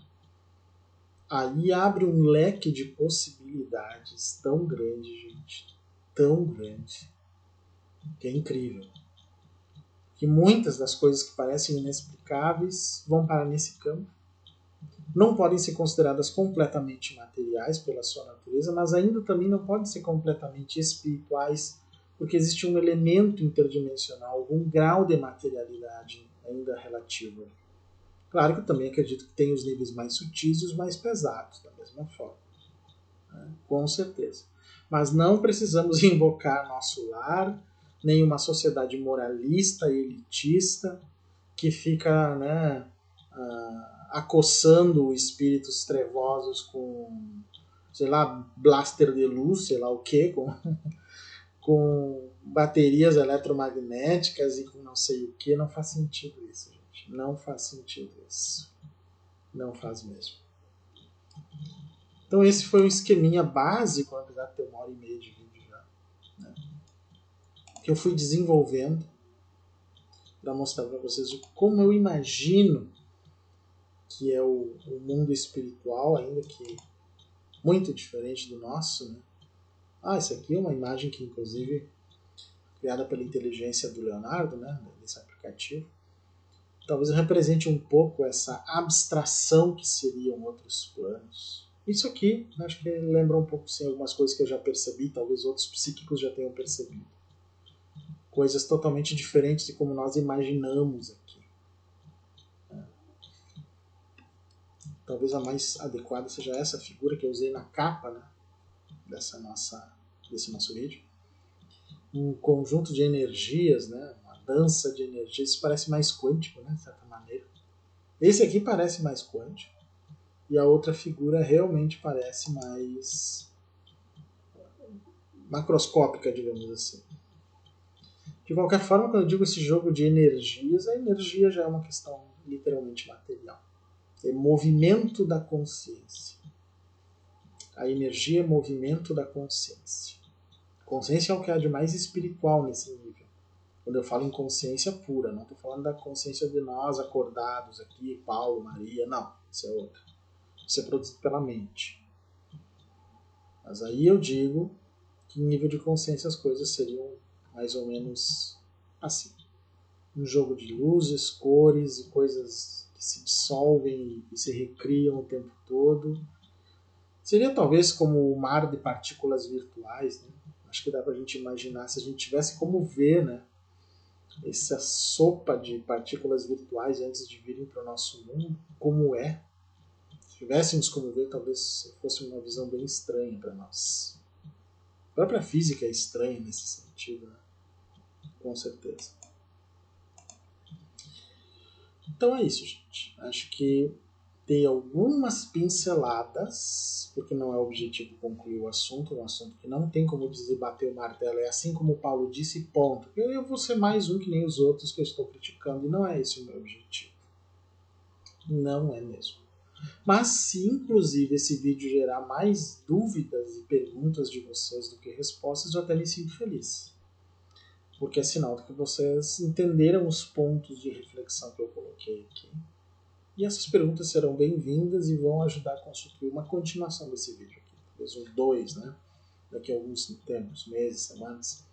aí abre um leque de possibilidades tão grande, gente, tão grande, que é incrível. Que muitas das coisas que parecem inexplicáveis vão parar nesse campo. Não podem ser consideradas completamente materiais pela sua natureza, mas ainda também não podem ser completamente espirituais, porque existe um elemento interdimensional, algum grau de materialidade ainda relativo. Claro que eu também acredito que tem os níveis mais sutis e os mais pesados, da mesma forma, né? Com certeza. Mas não precisamos invocar nosso lar, nem uma sociedade moralista e elitista que fica, né, acossando espíritos trevosos com, sei lá, blaster de luz, sei lá o que, com baterias eletromagnéticas e com não sei o que. Não faz sentido isso, gente. Não faz sentido isso. Não faz mesmo. Então esse foi um esqueminha básico, apesar de ter 1h30 de vídeo já, né, que eu fui desenvolvendo para mostrar para vocês como eu imagino que é o mundo espiritual, ainda que muito diferente do nosso, né? Essa aqui é uma imagem que, inclusive, criada pela inteligência do Leonardo, né, desse aplicativo. Talvez represente um pouco essa abstração que seriam outros planos. Isso aqui, acho que lembra um pouco, sim, algumas coisas que eu já percebi, talvez outros psíquicos já tenham percebido. Coisas totalmente diferentes de como nós imaginamos aqui. Talvez a mais adequada seja essa figura que eu usei na capa, né, desse nosso vídeo. Um conjunto de energias, né, uma dança de energias. Isso parece mais quântico, né, de certa maneira. Esse aqui parece mais quântico e a outra figura realmente parece mais macroscópica, digamos assim. De qualquer forma, quando eu digo esse jogo de energias, a energia já é uma questão literalmente material. É movimento da consciência. A energia é movimento da consciência. Consciência é o que há de mais espiritual nesse nível. Quando eu falo em consciência pura, não estou falando da consciência de nós acordados aqui, Paulo, Maria, não, isso é outra. Isso é produzido pela mente. Mas aí eu digo que em nível de consciência as coisas seriam mais ou menos assim. Um jogo de luzes, cores e coisas que se dissolvem e se recriam o tempo todo. Seria talvez como o mar de partículas virtuais, né? Acho que dá pra gente imaginar se a gente tivesse como ver, né, essa sopa de partículas virtuais antes de virem para o nosso mundo, como é. Se tivéssemos como ver, talvez fosse uma visão bem estranha para nós. A própria física é estranha nesse sentido, né? Com certeza. Então é isso, gente. Acho que dei algumas pinceladas, porque não é o objetivo concluir o assunto, é um assunto que não tem como dizer bater o martelo, é assim como o Paulo disse, ponto. Eu vou ser mais um que nem os outros que eu estou criticando, e não é esse o meu objetivo. Não é mesmo. Mas se inclusive esse vídeo gerar mais dúvidas e perguntas de vocês do que respostas, eu até me sinto feliz. Porque é sinal de que vocês entenderam os pontos de reflexão que eu coloquei aqui. E essas perguntas serão bem-vindas e vão ajudar a constituir uma continuação desse vídeo aqui. Talvez uns 2, né? Daqui a alguns tempos, meses, semanas,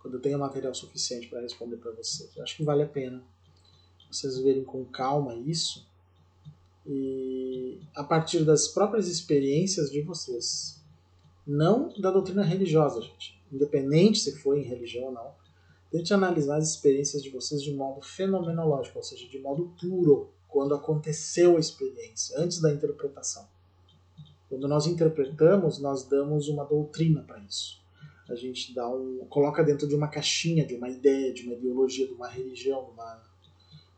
quando eu tenha material suficiente para responder para vocês. Eu acho que vale a pena vocês verem com calma isso e a partir das próprias experiências de vocês. Não da doutrina religiosa, gente. Independente se for em religião ou não, tente analisar as experiências de vocês de modo fenomenológico, ou seja, de modo puro, quando aconteceu a experiência, antes da interpretação. Quando nós interpretamos, nós damos uma doutrina para isso. A gente coloca dentro de uma caixinha, de uma ideia, de uma ideologia, de uma religião,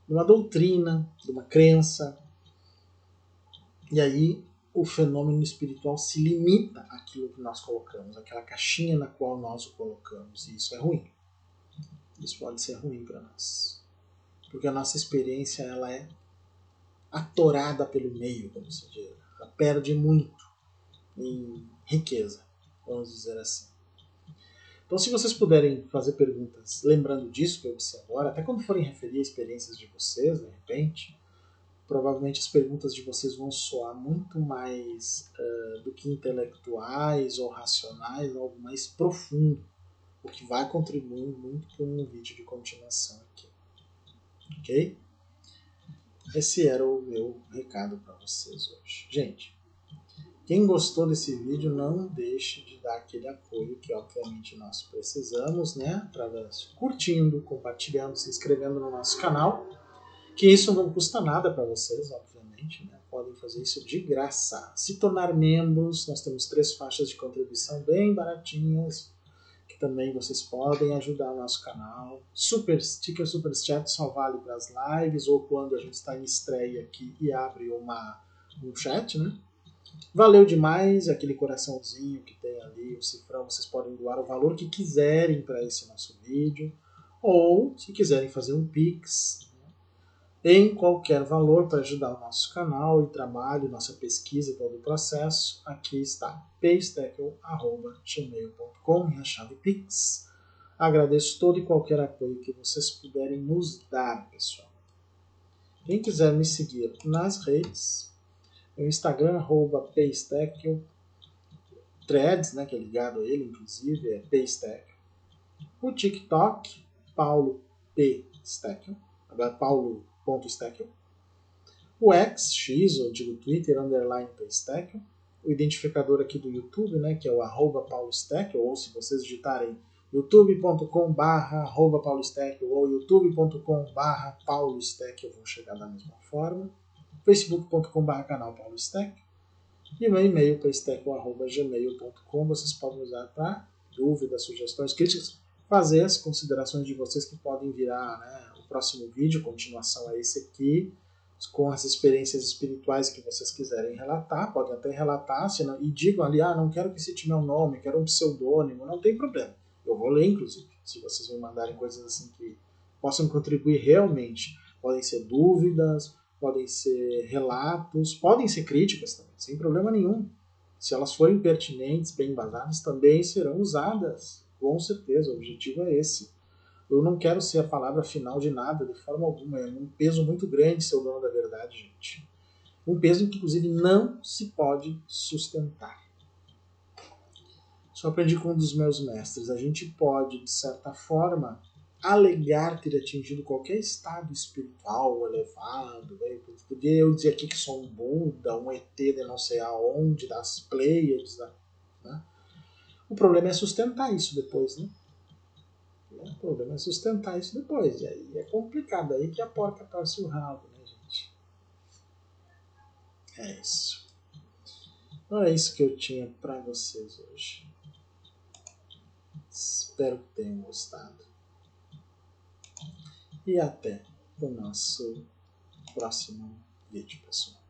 de uma doutrina, de uma crença. E aí o fenômeno espiritual se limita àquilo que nós colocamos, àquela caixinha na qual nós o colocamos. E isso é ruim. Isso pode ser ruim para nós. Porque a nossa experiência ela é atorada pelo meio, como se diz. Ela perde muito em riqueza, vamos dizer assim. Então, se vocês puderem fazer perguntas lembrando disso que eu disse agora, até quando forem referir a experiências de vocês, de repente, provavelmente as perguntas de vocês vão soar muito mais do que intelectuais ou racionais, algo mais profundo, o que vai contribuir muito para um vídeo de continuação aqui. Ok? Esse era o meu recado para vocês hoje. Gente, quem gostou desse vídeo, não deixe de dar aquele apoio que obviamente nós precisamos, né? Através curtindo, compartilhando, se inscrevendo no nosso canal. Que isso não custa nada para vocês, obviamente, né? Podem fazer isso de graça. Se tornar membros, nós temos 3 faixas de contribuição bem baratinhas, que também vocês podem ajudar o nosso canal. Super Sticker, Super Chat só vale para as lives ou quando a gente está em estreia aqui e abre um chat, né? Valeu demais, aquele coraçãozinho que tem ali, o cifrão, vocês podem doar o valor que quiserem para esse nosso vídeo. Ou, se quiserem fazer um Pix, em qualquer valor para ajudar o nosso canal e trabalho, nossa pesquisa, todo o processo, aqui está paystackle@gmail.com, minha chave Pix. Agradeço todo e qualquer apoio que vocês puderem nos dar, pessoal. Quem quiser me seguir nas redes, o Instagram, @paystackle, Threads, né, que é ligado a ele, inclusive, é paystackle. O TikTok, Paulo P. Stackle, Paulo.stackle. O X, eu digo Twitter, _paystackle. O identificador aqui do YouTube, né, que é o @paulostackle, ou se vocês digitarem youtube.com/paulostackle ou youtube.com/paulostackle, vão chegar da mesma forma. facebook.com/canal paulostackle. E meu e-mail, paystackle@gmail.com, vocês podem usar para dúvidas, sugestões, críticas, fazer as considerações de vocês que podem virar, né, o próximo vídeo, continuação a esse aqui, com as experiências espirituais que vocês quiserem relatar, podem até relatar, senão, e digam ali, não quero que cite meu nome, quero um pseudônimo, não tem problema. Eu vou ler, inclusive, se vocês me mandarem coisas assim que possam contribuir realmente. Podem ser dúvidas, podem ser relatos, podem ser críticas também, sem problema nenhum. Se elas forem pertinentes, bem embasadas, também serão usadas, com certeza, o objetivo é esse. Eu não quero ser a palavra final de nada, de forma alguma, é um peso muito grande ser o dono da verdade, gente. Um peso que, inclusive, não se pode sustentar. Isso eu aprendi com um dos meus mestres. A gente pode, de certa forma, alegar ter atingido qualquer estado espiritual elevado, né? Podia eu dizer aqui que sou um Buda, um ET de não sei aonde, das Pleiades, né? O problema é sustentar isso depois, né? O problema é sustentar isso depois, e aí é complicado, aí que a porca torce o rabo, né, gente? É isso. Então é isso que eu tinha para vocês hoje. Espero que tenham gostado. E até o nosso próximo vídeo, pessoal.